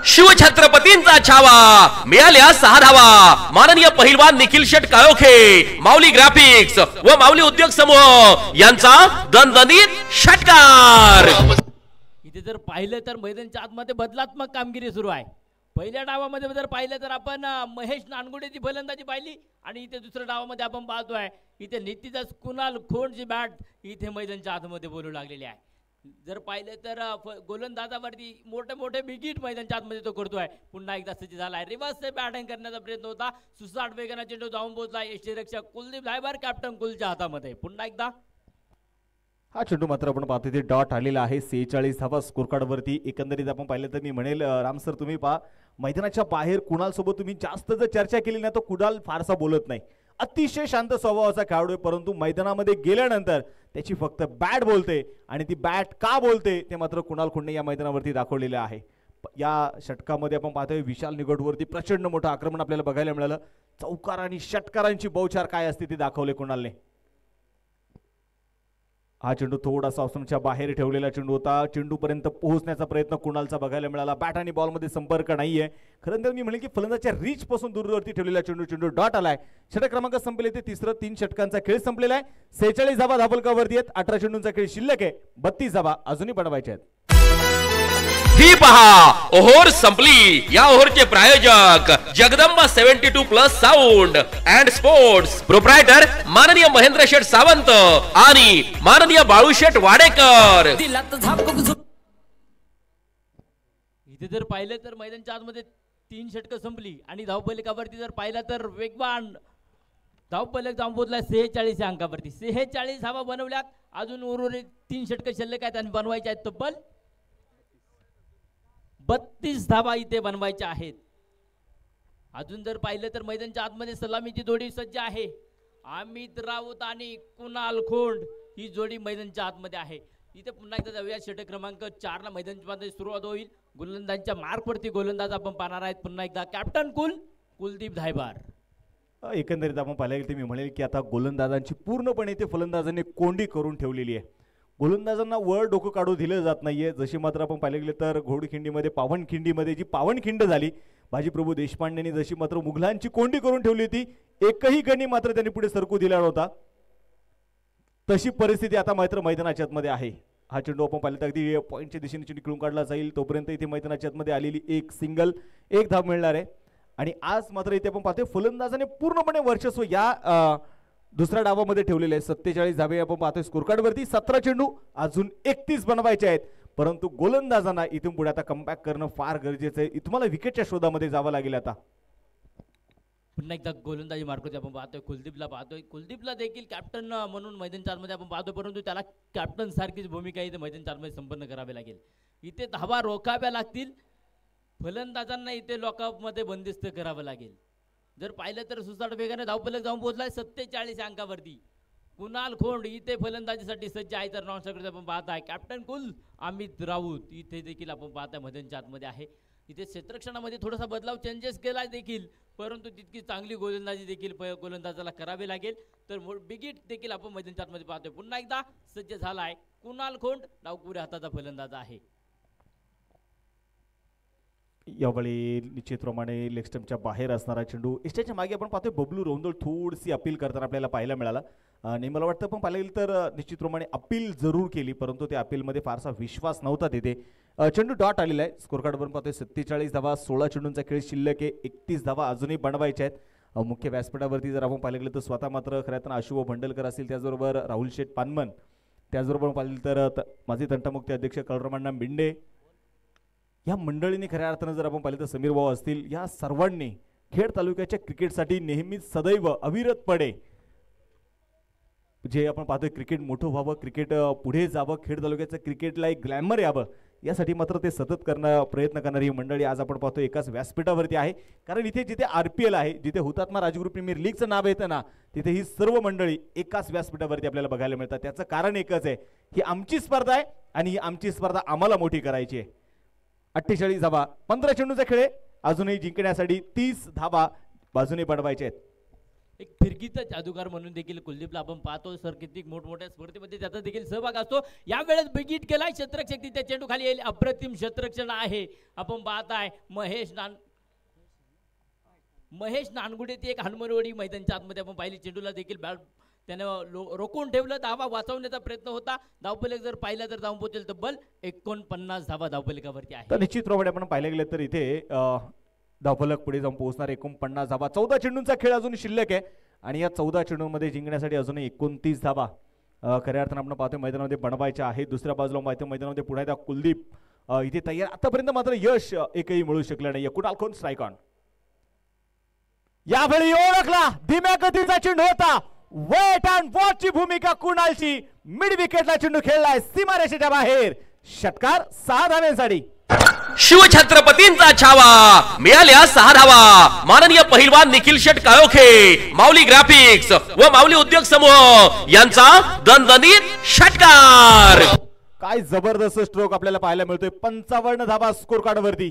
शिवछत्रपतींचा छावा. मिळाल्या 6 धावा. माननीय पहिलवान निखिल शेठ काळोखे, माऊली ग्राफिक्स व माऊली उद्योग समूह यांचा दणदणीत षटकार. इथे जर पाहिलं तर मैदानच्या आतमध्ये बदलात्मक कामगिरी सुरू आहे. पहिल्या डावामध्ये जर पाहिलं तर आपण महेश नानगुडेची फलंदाजी पाहिली आणि इथे दुसऱ्या डावामध्ये आपण पाहतोय इथे नितीदास कुणाल खोंडची बॅट इथे मैदानच्या आतमध्ये बोलू लागलेली आहे. जर पाहिलं तर गोलंदाजावरती मोठे मोठे बिगिट मैदानच्या आतमध्ये तो करतोय. पुन्हा एकदा सज्ज झालाय. रिव्हर्स बॅटिंग करण्याचा प्रयत्न होता. सुसाट वेगाने चेंडू जाऊन पोहोचला यष्टीरक्षक कुलदीप धायबार कॅप्टन कुलच्या हातामध्ये. पुन्हा एकदा हा चेंडू मात्र आपण पाहतो ते डॉट आलेला आहे. 46 धावा स्कोर कार्ड वरती. एकंदरीत आपण पाहिलं तर मी म्हणेल राम सर तुम्ही पहा मैदानाच्या बाहेर कुणाल सोबत तुम्ही जास्त जर चर्चा केली ना तर कुणाल फारसा बोलत नाही. अतिशय शांत स्वभावाचा खेळाडू आहे, परंतु मैदानामध्ये गेल्यानंतर त्याची फक्त बॅट बोलते आणि ती बॅट का बोलते ते मात्र कुणाल खोंडे या मैदानावरती दाखवलेले आहे. या षटकामध्ये आपण पाहतोय विशाल निगोटवरती प्रचंड मोठं आक्रमण आपल्याला बघायला मिळालं. चौकार आणि षटकारांची बौछार काय असते ते दाखवले कुणालने. हा चेंडू थोडासा ऑफस्टंपच्या बाहेर ठेवलेला चेंडू होता. चेंडूपर्यंत पोहोचण्याचा प्रयत्न कुणालचा बघायला मिळाला. बॅट आणि बॉलमध्ये संपर्क नाहीये. खरं तर मी म्हणेन की फलंदाजच्या रीच पासून दूरवरती ठेवलेला चेंडू डॉट आलाय. षटक क्रमांक संपले ते तिसरं. 3 षटकांचा खेळ संपलेला आहे. 46 धावा धावफलकावरती आहेत. 18 चेंडूंचा खेळ शिल्लक आहे. 32 धावा अजूनही बनवायच्या आहेत. ही पहा ओव्हर संपली. या ओव्हरचे प्रायोजक जगदंबा 72+ साऊंड अँड स्पोर्ट्स. प्रोप्रायटर माननीय महेंद्र शेठ सावंत आणि माननीय बाळूशेठ वाडेकर. दिलात झापक झुप इथे जर पाहिलं तर मैदानच्या आतमध्ये 3 षटकं संपली आणि धावफलकावरती जर पाहिलं तर वेगवान धावफलक जाऊन पोहोचला 46 या अंकावरती. 46 धावा बनवल्यात. अजून उर्वरित 3 षटकं शिल्लक आहेत आणि बनवायच्या आहेत तब्बल 32 धावा इथे बनवायच्या आहेत. अजून जर पाहिलं तर मैदानच्या आतमध्ये सलामीची जोडी सज्ज आहे. अमित राऊत आणि कुणाल खोंड ही जोडी मैदानच्या आतमध्ये आहे. इथे पुन्हा एकदा जाऊया. षटक क्रमांक 4 ला मैदानाची सुरुवात होईल. गोलंदाजांच्या मार्कवरती गोलंदाज आपण पाहणार आहेत. पुन्हा एकदा कॅप्टन कुलदीप धायबार. एकंदरीत आपण पाहिलं की मी म्हणेल की आता गोलंदाजांची पूर्णपणे ते फलंदाजांनी कोंडी करून ठेवलेली आहे. गोलंदाजांना वर डोकं काढू दिलं जात नाहीये. जशी मात्र आपण पाहिलं गेलं तर घोडखिंडीमध्ये पावनखिंडीमध्ये जी पावनखिंड झाली बाजीप्रभू देशपांडेंनी जशी मात्र मुघलांची कोंडी करून ठेवली होती, एकही गणी मात्र त्यांनी पुढे सरकू दिला नव्हता. तशी परिस्थिती आता मात्र मैदानाच्या आतमध्ये आहे. हा चेंडू आपण पाहिलं तर अगदी पॉईंटच्या दिशेने चेंडू खेळून काढला जाईल. तोपर्यंत इथे मैदानाच्या आतमध्ये आलेली एक सिंगल, एक धाव मिळणार आहे. आणि आज मात्र इथे आपण पाहतोय फलंदाजाने पूर्णपणे वर्चस्व या दुसऱ्या डावामध्ये ठेवलेले आहे. 47 धावे आपण पाहतोय स्कोर कार्ड वरती. 17 चेंडू अजून 31 बनवायचे आहेत. परंतु गोलंदाजांना इथून पुढे आता कमबॅक करणं फार गरजेचं आहे. तुम्हाला विकेटच्या शोधामध्ये जावं लागेल. आता पुन्हा एकदा गोलंदाजी मार्कवरती आपण पाहतोय. कुलदीपला देखील कॅप्टन म्हणून मैदान 4 मध्ये आपण पाहतोय. परंतु त्याला कॅप्टन सारखीच भूमिका इथे मैदान 4 मध्ये संपन्न करावी लागेल. इथे धावा रोखाव्या लागतील. फलंदाजांना इथे लॉकअप मध्ये बंदिस्त करावं लागेल. जर पाहिलं तर सुसाट वेगाने धावफलक जाऊन पोहोचलाय 47 अंकावरती. कुणाल खोंड इथे फलंदाजीसाठी सज्ज आहे. तर नॉन स्ट्रायकर आपण पाहत आहे कॅप्टन अमित राऊत इथे देखील आपण पाहताय मैदानच्या आतमध्ये आहे. इथे क्षेत्ररक्षणामध्ये थोडासा बदलाव चेंजेस केला देखील, परंतु तितकी चांगली गोलंदाजी देखील गोलंदाजाला करावी लागेल. तर बिगिट देखील आपण मैदानच्या आतमध्ये पाहतोय. पुन्हा एकदा सज्ज झालाय कुणाल खोंड. डावपुऱ्या हाताचा फलंदाज आहे. यावेळी निश्चितप्रमाणे लेग स्टंपच्या बाहेर असणारा चेंडू. इष्टाच्या मागे आपण पाहतोय बबलू रोंदोळ थोडीशी अपील करताना आपल्याला पाहायला मिळाला. आणि मला वाटतं पण पाहायला गेलं तर निश्चितप्रमाणे अपील जरूर केली, परंतु त्या अपीलमध्ये फारसा विश्वास नव्हता तिथे. चेंडू डॉट आलेला आहे. स्कोर कार्डवरून पाहतोय 47 धावा, 16 चेंडूंचा खेळ शिल्लक आहे. 31 धावा अजूनही बनवायच्या आहेत. मुख्य व्यासपीठावरती जर आपण पाहिलं गेलं तर स्वतः मात्र खऱ्या तर अशुभ भंडलकर असतील, त्याचबरोबर राहुल शेठ पानमन, त्याचबरोबर पाहिलं तर माजी तंटामुक्ती अध्यक्ष कळरमण्णा बिंडे, या मंडळीने खऱ्या अर्थानं जर आपण पाहिलं तर समीर भाऊ असतील, या सर्वांनी खेड तालुक्याच्या क्रिकेटसाठी नेहमीच सदैव अविरतपणे जे आपण पाहतोय क्रिकेट मोठं व्हावं, क्रिकेट पुढे जावं, खेड तालुक्याचं क्रिकेटला एक ग्लॅमर यावं, यासाठी मात्र ते सतत प्रयत्न करणारी ही मंडळी आज आपण पाहतोय एकाच व्यासपीठावरती आहे. कारण इथे जिथे RPL आहे, जिथे हुतात्मा राजगुरू प्रीमियर लीगचं नाव येतं ना, तिथे ही सर्व मंडळी एकाच व्यासपीठावरती आपल्याला बघायला मिळतात. त्याचं कारण एकच आहे, ही आमची स्पर्धा आहे आणि ही आमची स्पर्धा आम्हाला मोठी करायची आहे. 48 धावा, 15 चेंडूचा खेळ अजूनही जिंकण्यासाठी 30 धावा बाजूने बनवायचे आहेत. एक फिरकीचा जादूगार म्हणून देखील कुलदीपला आपण पाहतो. सर किती मोठमोठ्या स्पर्धेमध्ये त्याचा देखील सहभाग असतो. यावेळेस बिगिट केलाय क्षेत्ररक्षक, तिथे चेंडू खाली येईल. अप्रतिम क्षेत्ररक्षण आहे. आपण पाहताय महेश नानगुडे ती एक हनुमानवाडी मैदानच्या आतमध्ये आपण पाहिली. चेंडूला देखील बॅट त्यानं रोखून ठेवलं. धावा वाचवण्याचा प्रयत्न होता. धावफलक जर पाहिला तर धावून पोहोचेल तब्बल 49 धावा धावफलकावरती आहे. तर निश्चितप्रमाणे आपण पाहिलं गेलं तर इथे धावफलक पुढे जाऊन पोहोचणार 49 धावा. 14 चेंडूंचा खेळ अजून शिल्लक आहे आणि या 14 चेंडूंमध्ये जिंकण्यासाठी अजूनही 29 धावा खऱ्या अर्थानं आपण पाहतोय मैदानामध्ये बनवायचे आहे. दुसऱ्या बाजूला पाहतोय मैदानामध्ये पुढे त्या कुलदीप इथे तयार. आतापर्यंत मात्र यश एकही मिळू शकलं नाही. कुणाल खोंड स्ट्राईक ऑन. यावेळी ओळखला धीम्या गतीचा चेंडू होता. वेट अँड वॉच ची भूमिका कुणालची. मिड विकेटला चेंडू खेळलाय सीमारेषेच्या बाहेर. षटकार 6 धावांसाठी. शिवछत्रपतींचा छावा मिळाल्या 6 धावा. माननीय पहिलवान निखिल शेट काळोखे, माऊली ग्राफिक्स व माऊली उद्योग समूह यांचा दणदणीत षटकार. काय जबरदस्त स्ट्रोक आपल्याला पाहायला मिळतोय. 55 धावा स्कोर कार्ड वरती.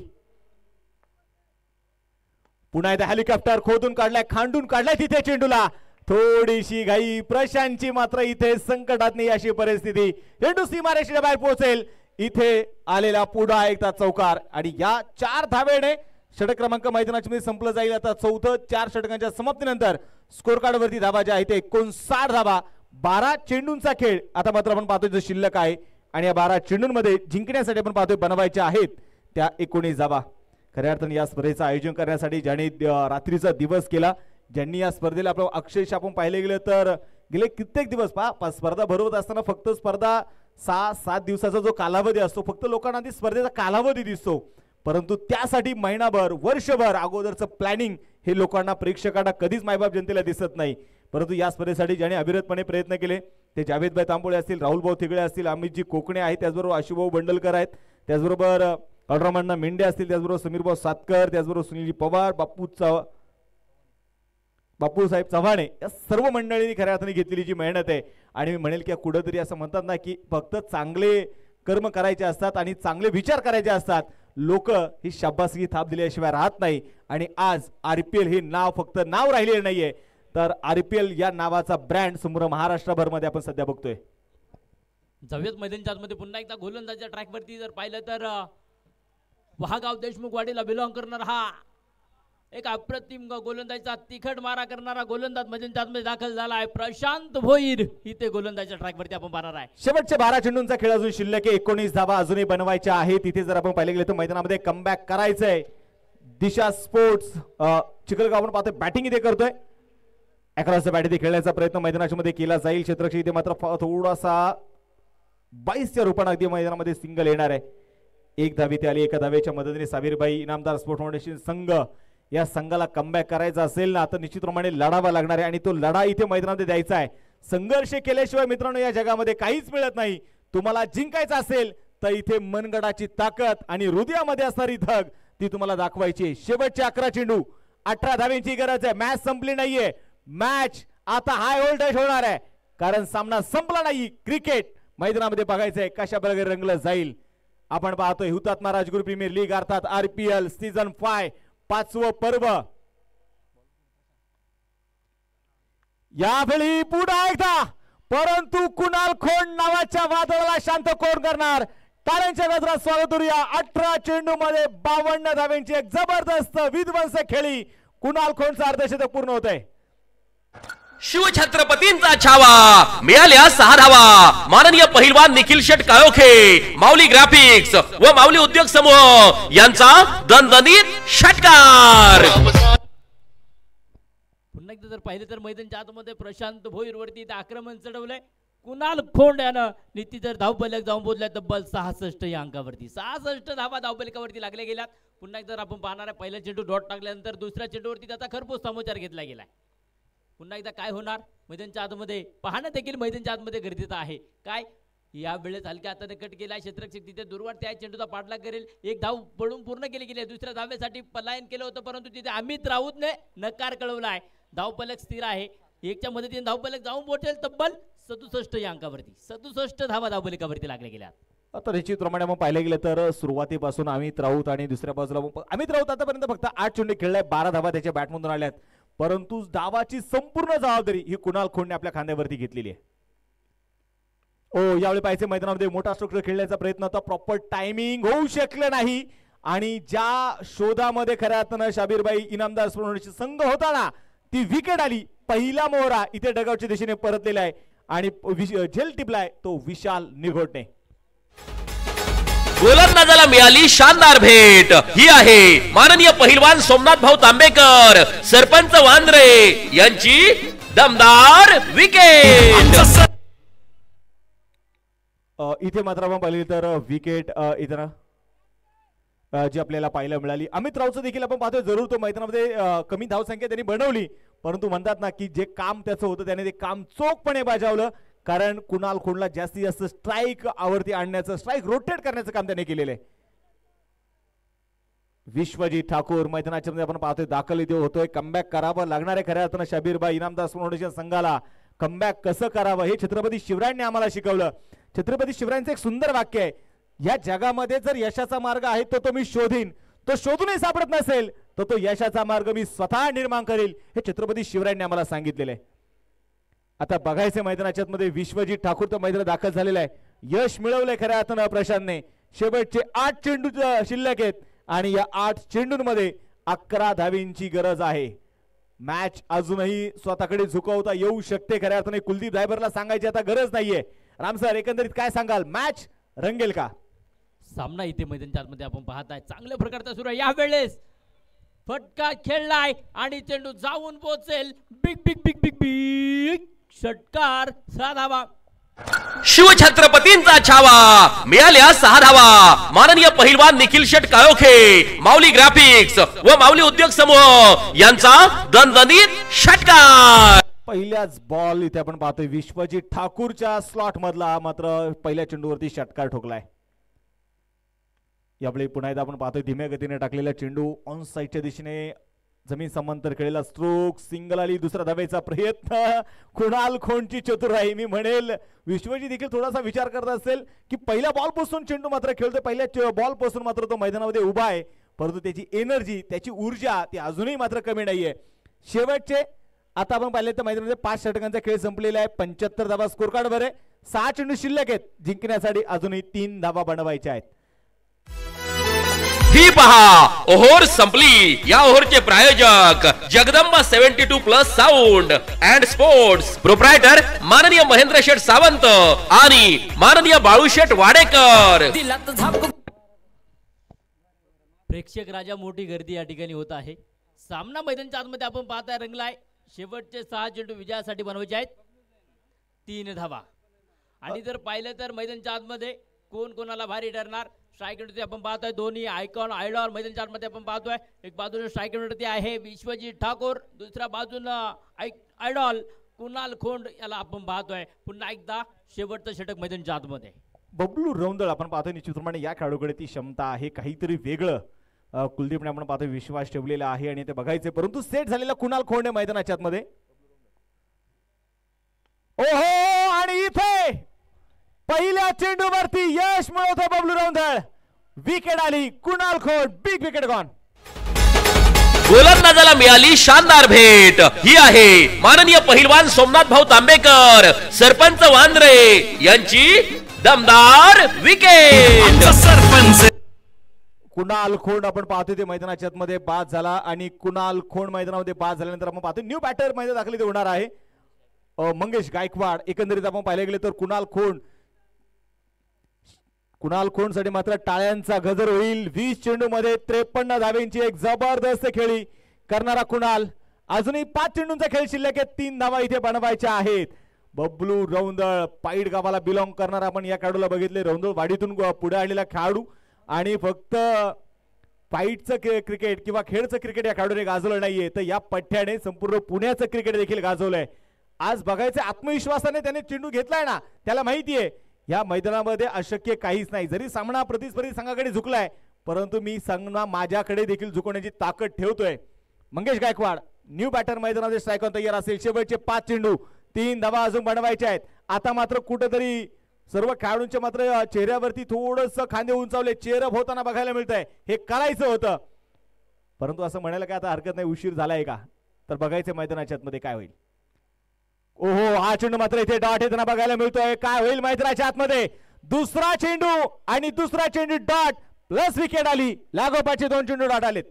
पुन्हा एकदा हेलिकॉप्टर खोदून काढलाय, खांडून काढलाय तिथे चेंडूला. थोडीशी घाई प्रशांतची मात्र इथे संकटात नाही अशी परिस्थिती. चेंडू सीमारेषेच्या बाहेर पोहोचेल. इथे आलेला पुढा एकदा चौकार आणि या 4 धावेने षटक क्रमांक मैदानाच्या मध्ये संपलं जाईल. आता चौथं 4 षटकांच्या समाप्तीनंतर स्कोर कार्ड वरती धावा ज्या आहेत 59 धावा. 12 चेंडूंचा खेळ आता मात्र आपण पाहतोय जो शिल्लक आहे आणि या 12 चेंडूंमध्ये जिंकण्यासाठी आपण पाहतोय बनवायच्या आहेत त्या 19 धावा. खऱ्या अर्थाने या स्पर्धेचं आयोजन करण्यासाठी ज्यांनी रात्रीचा दिवस केला, ज्यांनी या स्पर्धेला आपलं अक्षरशः आपण पाहिले गेलं तर गेले कित्येक दिवस स्पर्धा भरवत असताना फक्त स्पर्धा 6-7 दिवसाचा जो कालावधी असतो, फक्त लोकांना ती स्पर्धेचा कालावधी दिसतो, परंतु त्यासाठी महिनाभर वर्षभर अगोदरचं प्लॅनिंग हे लोकांना प्रेक्षकांना कधीच मायबाप जनतेला दिसत नाही. परंतु या स्पर्धेसाठी ज्यांनी अविरतपणे प्रयत्न केले ते जावेदभाई तांबोळे असतील, राहुलभाऊ थिगळे असतील, अमितजी कोकणे आहेत, त्याचबरोबर आशुभाऊ बंडलकर आहेत, त्याचबरोबर ऑलराऊंडर मेंढे असतील, त्याचबरोबर समीरभाऊ सातकर, त्याचबरोबर सुनीलजी पवार, बापूसाहेब चव्हाणे या सर्व मंडळींनी खऱ्या अर्थाने घेतलेली जी मेहनत आहे. आणि मी म्हणेल की कुठेतरी असं म्हणतात ना की फक्त चांगले कर्म करायचे असतात आणि चांगले विचार करायचे असतात. लोक ही शाबासकी थाप दिल्याशिवाय राहत नाही. आणि आज RPL हे नाव फक्त नाव राहिले नाहीये, तर RPL या नावाचा ब्रँड समोर महाराष्ट्रभर मध्ये आपण सध्या बघतोय. जाऊयात मैदानाच्या आतमध्ये पुन्हा एकदा गोलंदाजीच्या ट्रॅकवरती जर पाहिलं तर वहागाव देशमुख वाडीला बिलॉंग करणारा हा एक अप्रतिम गोलंदाजीचा तिखट मारा करणारा गोलंदाज मैदानाच्या आतमध्ये दाखल झाला आहे. प्रशांत भोईर इथे गोलंदाजीच्या ट्रॅकवरती आपण पाहणार आहे. शेवटचे 12 चेंडूंचा खेळ अजून शिल्लक आहे. 19 धावा अजूनही बनवायच्या आहेत. तिथे जर आपण पाहिले गेले तर मैदानामध्ये कमबॅक करायचंय. दिशा स्पोर्ट्स चिखलगाव आपण पाहतोय बॅटिंग इथे करतोय. अक्रॉस द बॅट इथे खेळण्याचा प्रयत्न मैदानाच्या मध्ये केला जाईल. क्षेत्ररक्षक इथे मात्र थोडासा 22च्या रूपाने अगदी मैदानामध्ये सिंगल येणार आहे. 1 धाव इथे आली. एका धावेच्या मदतीने साबीरबाई इनामदार स्पोर्ट्स फाउंडेशन संघ या संघाला कमबॅक करायचा असेल ना तर निश्चितप्रमाणे लढावा लागणार आहे आणि तो लढा इथे मैदानामध्ये द्यायचा आहे. संघर्ष केल्याशिवाय मित्रांनो या जगामध्ये काहीच मिळत नाही. तुम्हाला जिंकायचं असेल तर इथे मनगडाची ताकद आणि हृदयामध्ये असणारी धग ती तुम्हाला दाखवायची. शेवटचे 11 चेंडू 18 धाव्यांची गरज आहे. मॅच संपली नाहीये. मॅच आता हाय व्होल्टेज होणार आहे कारण सामना संपला नाही. क्रिकेट मैदानामध्ये बघायचंय कशा प्रकारे रंगलं जाईल. आपण पाहतोय हुतात्मा राजगुरू प्रीमियर लीग अर्थात RPL सीझन 5 5वं पर्व. यावेळी पुन्हा एकदा परंतु कुणाल खोंड नावाच्या वादळाला शांत कोण करणार. टाळ्यांच्या गजरात स्वागत करूया. 18 चेंडू मध्ये 52 धाव्यांची एक जबरदस्त विध्वंसक खेळी कुणाल खोंडचं अर्धशतक पूर्ण होत आहे. शिवछत्रपतींचा छावा मिळाल्या 6 धावा. माननीय पहिलवान निखिल शेट काळोखे, माऊली ग्राफिक्स व माऊली उद्योग समूह यांचा दणदणीत षटकार. पुन्हा एकदा जर पाहिलं तर मैदानाच्या आतमध्ये प्रशांत भोईर वरती आक्रमण चढवलंय. कुणाल खोंड यानं नीती जर धावफलक जाऊन पोहोचलाय तब्बल 66 या अंकावरती. 66 धावा धावफलकावरती लागल्या गेल्यात. पुन्हा एकदा आपण पाहणार आहे पहिला चेंडू डॉट टाकल्यानंतर दुसऱ्या चेंडूवरती त्याचा खरपूस समाचार घेतला गेलाय. पुन्हा एकदा काय होणार मैदानाच्या आतमध्ये पाहणं देखील मैदानाच्या आतमध्ये गरजेचं आहे. काय या वेळेस हलक्या हाताने कट केला. क्षेत्ररक्षक तिथे दूरवर त्या चेंडूचा पाठलाग करेल. एक धाव पडून पूर्ण केली गेली. दुसऱ्या धावेसाठी पलायन केलं होतं परंतु तिथे अमित राऊतने नकार कळवलाय. धावफलक स्थिर आहे. एकच्या मदतीने धावफलक जाऊन पोहोचेल तब्बल 67 या अंकावरती. 67 धावा धावफलकावरती लागल्या गेल्या. आता निश्चितप्रमाणे आपण पाहिलं गेलं तर सुरुवातीपासून अमित राऊत आणि दुसऱ्या बाजूला अमित राऊत आतापर्यंत फक्त 8 चेंडू खेळलाय. 12 धावा त्याच्या बॅटमधून आल्यात परंतु डावाची संपूर्ण जबाबदारी ही कुणाल खोंडने आपल्या खांद्यावरती घेतलेली आहे. यावेळी पाहिजे मैदानामध्ये मोठा स्ट्रोक खेळण्याचा प्रयत्न होता. प्रॉपर टायमिंग होऊ शकलं नाही आणि ज्या शोधामध्ये खऱ्या अर्थानं शाबीरबाई इनामदार संघ होता ना ती विकेट आली. पहिला मोहरा इथे डगआउटच्या दिशेने परतलेला आहे आणि झेल टिपलाय तो विशाल निघोटने. गोलंदाजाला मिळाली शानदार भेट. ही आहे माननीय पहिलवान सोमनाथ भाऊ तांबेकर, सरपंच वांद्रे यांची दमदार विकेट. इथे मात्र आपण पाहिली तर विकेट इथं जी आपल्याला पाहायला मिळाली. अमित रावचं देखील आपण पाहतोय जरूर तो मैदानामध्ये कमी धावसंख्या त्यांनी बनवली, परंतु म्हणतात ना की जे काम त्याचं होतं त्याने ते काम चोखपणे बजावलं. कारण कुणाल खोंडला जास्तीत जास्त स्ट्राईक आवरती आणण्याचं, स्ट्राईक रोटेट करण्याचं काम त्याने केलेलं आहे. विश्वजीत ठाकूर मैदानाच्या मध्ये आपण पाहतोय दाखल इथे होतोय. कमबॅक करावं लागणार आहे खऱ्या अर्थानं शाबीरबाई इनामदार फाउंडेशन संघाला. कमबॅक कसं करावं हे छत्रपती शिवरायांनी आम्हाला शिकवलं. छत्रपती शिवरायांचं एक सुंदर वाक्य आहे, या जगामध्ये जर यशाचा मार्ग आहे तो मी शोधीन, तो शोधूनही सापडत नसेल तर तो यशाचा मार्ग मी स्वतः निर्माण करेल, हे छत्रपती शिवरायांनी आम्हाला सांगितलेलं आहे. आता बघायचे मैदानाच्या मध्ये विश्वजीत ठाकूर तर मैदानात दाखल झालेला आहे. यश मिळवलंय खऱ्या अर्थानं प्रशांतने. शेवटचे 8 चेंडू शिल्लक आहेत आणि या 8 चेंडूंमध्ये 11 धावींची गरज आहे. मॅच अजूनही स्वतःकडे झुकवता येऊ शकते खऱ्या अर्थाने. कुलदीप ड्रायव्हरला सांगायची आता गरज नाहीये. राम सर, एकंदरीत काय सांगाल, मॅच रंगेल का? सामना इथे मैदानाच्या आतमध्ये आपण पाहताय चांगल्या प्रकारचा सुरू आहे. यावेळेस फटका खेळलाय आणि चेंडू जाऊन पोहोचेल. Big big big big big षटकार, 6 धावा. शिवछत्रपतींचा छावा, मिळाल्या 6 धावा. माननीय पहिलवान निखिल शेट काळोखे, माऊली ग्राफिक्स व माऊली उद्योग समूह यांचा दणदणीत षटकार. पहिल्याच बॉल इथे आपण पाहतोय विश्वजीत ठाकूरच्या स्लॉट मधला मात्र पहिल्या चेंडूवरती षटकार ठोकलाय. यावेळी पुन्हा एकदा आपण पाहतोय धीम्या गतीने टाकलेला चेंडू ऑन साइडच्या दिशेने जमीन समांतर खेळलेला स्ट्रोक, सिंगल आली. दुसरा धावायचा प्रयत्न, कुणाल खोंडची चतुराई. मी म्हणेल विश्वजीत देखील थोडासा विचार करत असेल की पहिल्या बॉल पासून चेंडू मात्र खेळतोय, पहिल्या बॉल पासून मात्र तो मैदानामध्ये उभा आहे, परंतु त्याची एनर्जी, त्याची ऊर्जा ती अजूनही मात्र कमी नाहीये. शेवटचे आता आपण पाहिले तर मैदानामध्ये 5 षटकांचा खेळ संपलेला आहे. 75 धावा स्कोर कार्ड वर आहे. 6 चेंडू शिल्लक आहेत. जिंकण्यासाठी अजूनही 3 धावा बनवायच्या आहेत. ही पहा ओव्हर संपली. या ओव्हरचे प्रायोजक जगदंबा 72+ साऊंड अँड स्पोर्ट्स, प्रोप्रायटर माननीय महेंद्र शेठ सावंत आणि माननीय बाळूशेठ वाडेकर. प्रेक्षक राजा, मोठी गर्दी या ठिकाणी होत आहे. सामना मैदानाच्या आतमध्ये आपण पाहताय रंगलाय. शेवटचे 6 चेंडू विजयासाठी बनवायचे आहेत. 3 धावा. आणि जर पाहिलं तर मैदानाच्या आतमध्ये कोण कोणाला भारी ठरणार. स्ट्रायक आपण पाहतोय दोन्ही आयकॉन आयडॉल मैदानाच्या आतमध्ये आपण पाहतोय. एक बाजूने स्ट्रायक वरती आहे विश्वजीत ठाकूर, दुसऱ्या बाजूनं आयडॉल कुणाल खोंड याला आपण पाहतोय. पुन्हा एकदा शेवटचं षटक मैदानाच्या आतमध्ये. बबलू रौंदळ आपण पाहतोय निश्चितप्रमाणे या खेळाडूकडे ती क्षमता आहे, काहीतरी वेगळं कुलदीपने आपण पाहतोय विश्वास ठेवलेला आहे आणि ते बघायचे. परंतु सेट झालेला कुणाल खोंड मैदानाच्या आतमध्ये. ओहो, आणि इथे पहिल्या चेंडूवरती यश मिळवतो बबलू रौंदळ. विकेट आली. कुणाल खोंड बिग विकेट गॉन. गोलंदाजाला मिळाली शानदार भेट. ही आहे माननीय पहिलवान सोमनाथ भाऊ तांबेकर, सरपंच वांद्रे यांची दमदार विकेट. सरपंच कुणाल खोंड आपण पाहतोय ते मैदानाच्या आतमध्ये बाद झाला आणि कुणाल खोंड मैदानामध्ये बाद झाल्यानंतर आपण पाहतोय न्यू बॅटर मैदान दाखल इथे होणार आहे मंगेश गायकवाड. एकंदरीत आपण पाहायला गेले तर कुणाल खोंड साठी मात्र टाळ्यांचा गजर होईल. 20 चेंडू मध्ये 53 धावेंची एक जबरदस्त खेळी करणारा कुणाल. अजूनही 5 चेंडूंचा खेळ शिल्लक आहे. 3 धावा इथे बनवायच्या आहेत. बबलू रौंदळ पाईड गावाला बिलॉंग करणारा आपण या खेळाडूला बघितले. रौंदळ वाडीतून पुढे आलेला खेळाडू आणि फक्त फाईटचं क्रिकेट किंवा खेळचं क्रिकेट या खेळाडूने गाजवलं नाहीये, तर या पठ्ठ्याने संपूर्ण पुण्याचं क्रिकेट देखील गाजवलंय. आज बघायचं आत्मविश्वासाने त्याने चेंडू घेतलाय ना, त्याला माहितीये या मैदानामध्ये अशक्य काहीच नाही. जरी सामना प्रतिस्पर्धी संघाकडे झुकलाय, परंतु मी सामना माझ्याकडे देखील झुकवण्याची ताकद ठेवतोय. मंगेश गायकवाड न्यू बॅटर मैदानामध्ये स्ट्राईक ऑन तयार असेल. शेवटचे 5 चेंडू 3 धावा अजून बनवायचे आहेत. आता मात्र कुठेतरी सर्व खेळाडूंच्या मात्र चेहऱ्यावरती थोडस खांदे उंचावले, चेअरअप होताना बघायला मिळतंय. हे करायचं होतं, परंतु असं म्हणायला काय आता हरकत नाही, उशीर झालाय का. तर बघायचं मैदानाच्या आतमध्ये काय होईल. ओहो, हा चेंडू मात्र इथे डॉट येताना बघायला मिळतोय. काय होईल मैदानाच्या आतमध्ये. दुसरा चेंडू आणि दुसरा चेंडू डॉट प्लस विकेट आली. लागोपाठचे 2 चेंडू डॉट आलेत.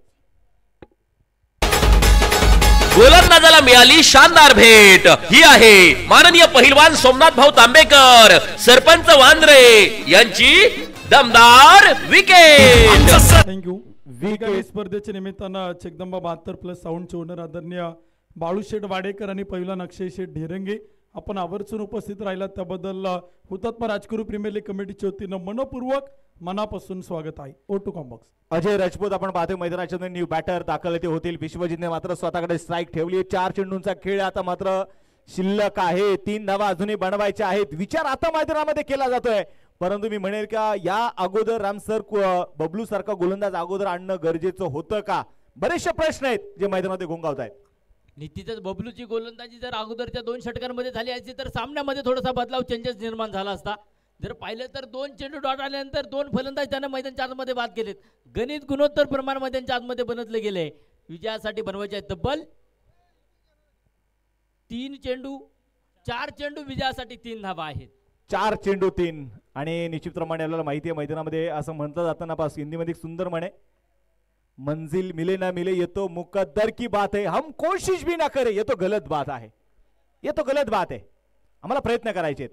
गोलंदाजाला मिळाली शानदार भेट. ही आहे माननीय पहिलवान सोमनाथ भाऊ तांबेकर, सरपंच वांद्रे यांची दमदार विकेट. थँक्यू. विकेट स्पर्धेच्या निमित्तानं जगदंबा 72+ साऊंडचे ओनर आदरणीय बाळूशेठ वाडेकर आणि पहिलवान अक्षय शेठ ढेरंगे आपण आवर्जून उपस्थित राहिलात त्याबद्दल हुतात्मा राजगुरू प्रीमियर लीग कमिटीच्या वतीनं मनपूर्वक मनापासून स्वागत आहे. O two Combox. Ajay Rajput आपण पाहतोय मैदानाच्या न्यू बॅटर दाखल ते होतील. विश्वजितने मात्र स्वतःकडे स्ट्राईक ठेवली. 4 चेंडूंचा खेळ आता मात्र शिल्लक आहे. 3 धावा अजूनही बनवायच्या आहेत. विचार आता मैदानामध्ये केला जातोय, परंतु मी म्हणेल का या अगोदर रामसर बबलू सारखा गोलंदाज अगोदर आणणं गरजेचं होतं का? बरेचसे प्रश्न आहेत जे मैदानामध्ये घोंगावत आहेत. निश्चितच बबलूची गोलंदाजी जर अगोदरच्या 2 षटकांमध्ये झाली असती तर सामन्यामध्ये थोडासा बदलाव चेंजेस निर्माण झाला असता. जर पाहिलं तर 2 चेंडू डॉट आल्यानंतर 2 फलंदाज त्यानं मैदानच्या आतमध्ये बाद केलेत. गणित गुणोत्तर प्रमाण मैदानच्या आतमध्ये बनतले गेले. विजयासाठी बनवायचे आहेत तब्बल 3 चेंडू, 4 चेंडू विजयासाठी 3 धावा आहेत. 4 चेंडू 3. आणि निश्चितप्रमाणे आपल्याला माहिती आहे मैदानामध्ये असं म्हटलं जातं ना, पास हिंदीमध्ये सुंदर म्हणे, मंजिल मिले ना मिले ये तो मुकद्दर की बात है, हम कोशिश भी ना करे ये तो गलत बात आहे. ये तो गलत बात आहे. आम्हाला प्रयत्न करायचे.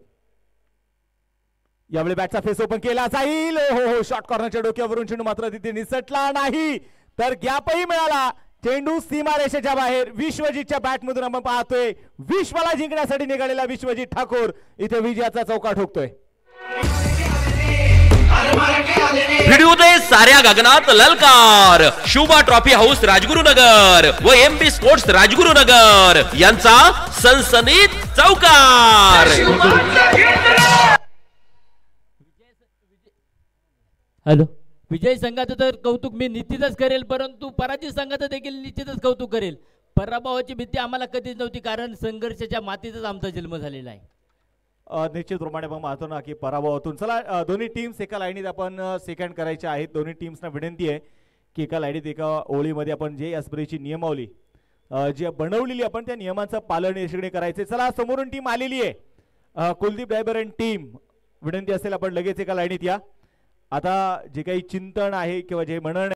यावेळी बॅटचा फेस ओपन केला जाईल. हो शॉर्ट कॉर्नरच्या डोक्यावरून चेंडू मात्र तिथे निसटला नाही, तर गॅपही मिळाला. चेंडू सीमारेषेच्या बाहेर. विश्वजितच्या बॅटमधून आपण पाहतोय विश्वाला जिंकण्यासाठी निघालेला विश्वजित ठाकूर इथे विजयाचा चौका ठोकतोय. व्हिडिओ दे साऱ्या गगनात ललकार. शुभा ट्रॉफी हाऊस राजगुरुनगर व एमबी स्पोर्ट्स राजगुरुनगर यांचा सनसनीत चौकार. हॅलो, विजय संघाचं तर कौतुक मी निश्चितच करेल, परंतु पराजित संघाचं देखील निश्चितच कौतुक करेल. पराभवाची भीती आम्हाला कधीच नव्हती, कारण संघर्षाच्या मातीतच आमचा जन्म झालेला आहे. निश्चितप्रमाणे मग पाहतो ना की पराभवातून चला दोन्ही टीम्स एका लाईनीत आपण सेकंड करायच्या आहेत. दोन्ही टीम्सना विनंती आहे की एका लाईनीत एका ओळीमध्ये आपण जे या स्पर्धेची नियमावली जी बनवलेली आपण त्या नियमांचं पालन यशस्वी करायचे. चला समोरून टीम आलेली आहे. कुलदीप ड्रायव्हर अँड टीम, विनंती असेल आपण लगेच एका लाईनीत या. आता जे काही चिंतन आहे किंवा जे म्हणणं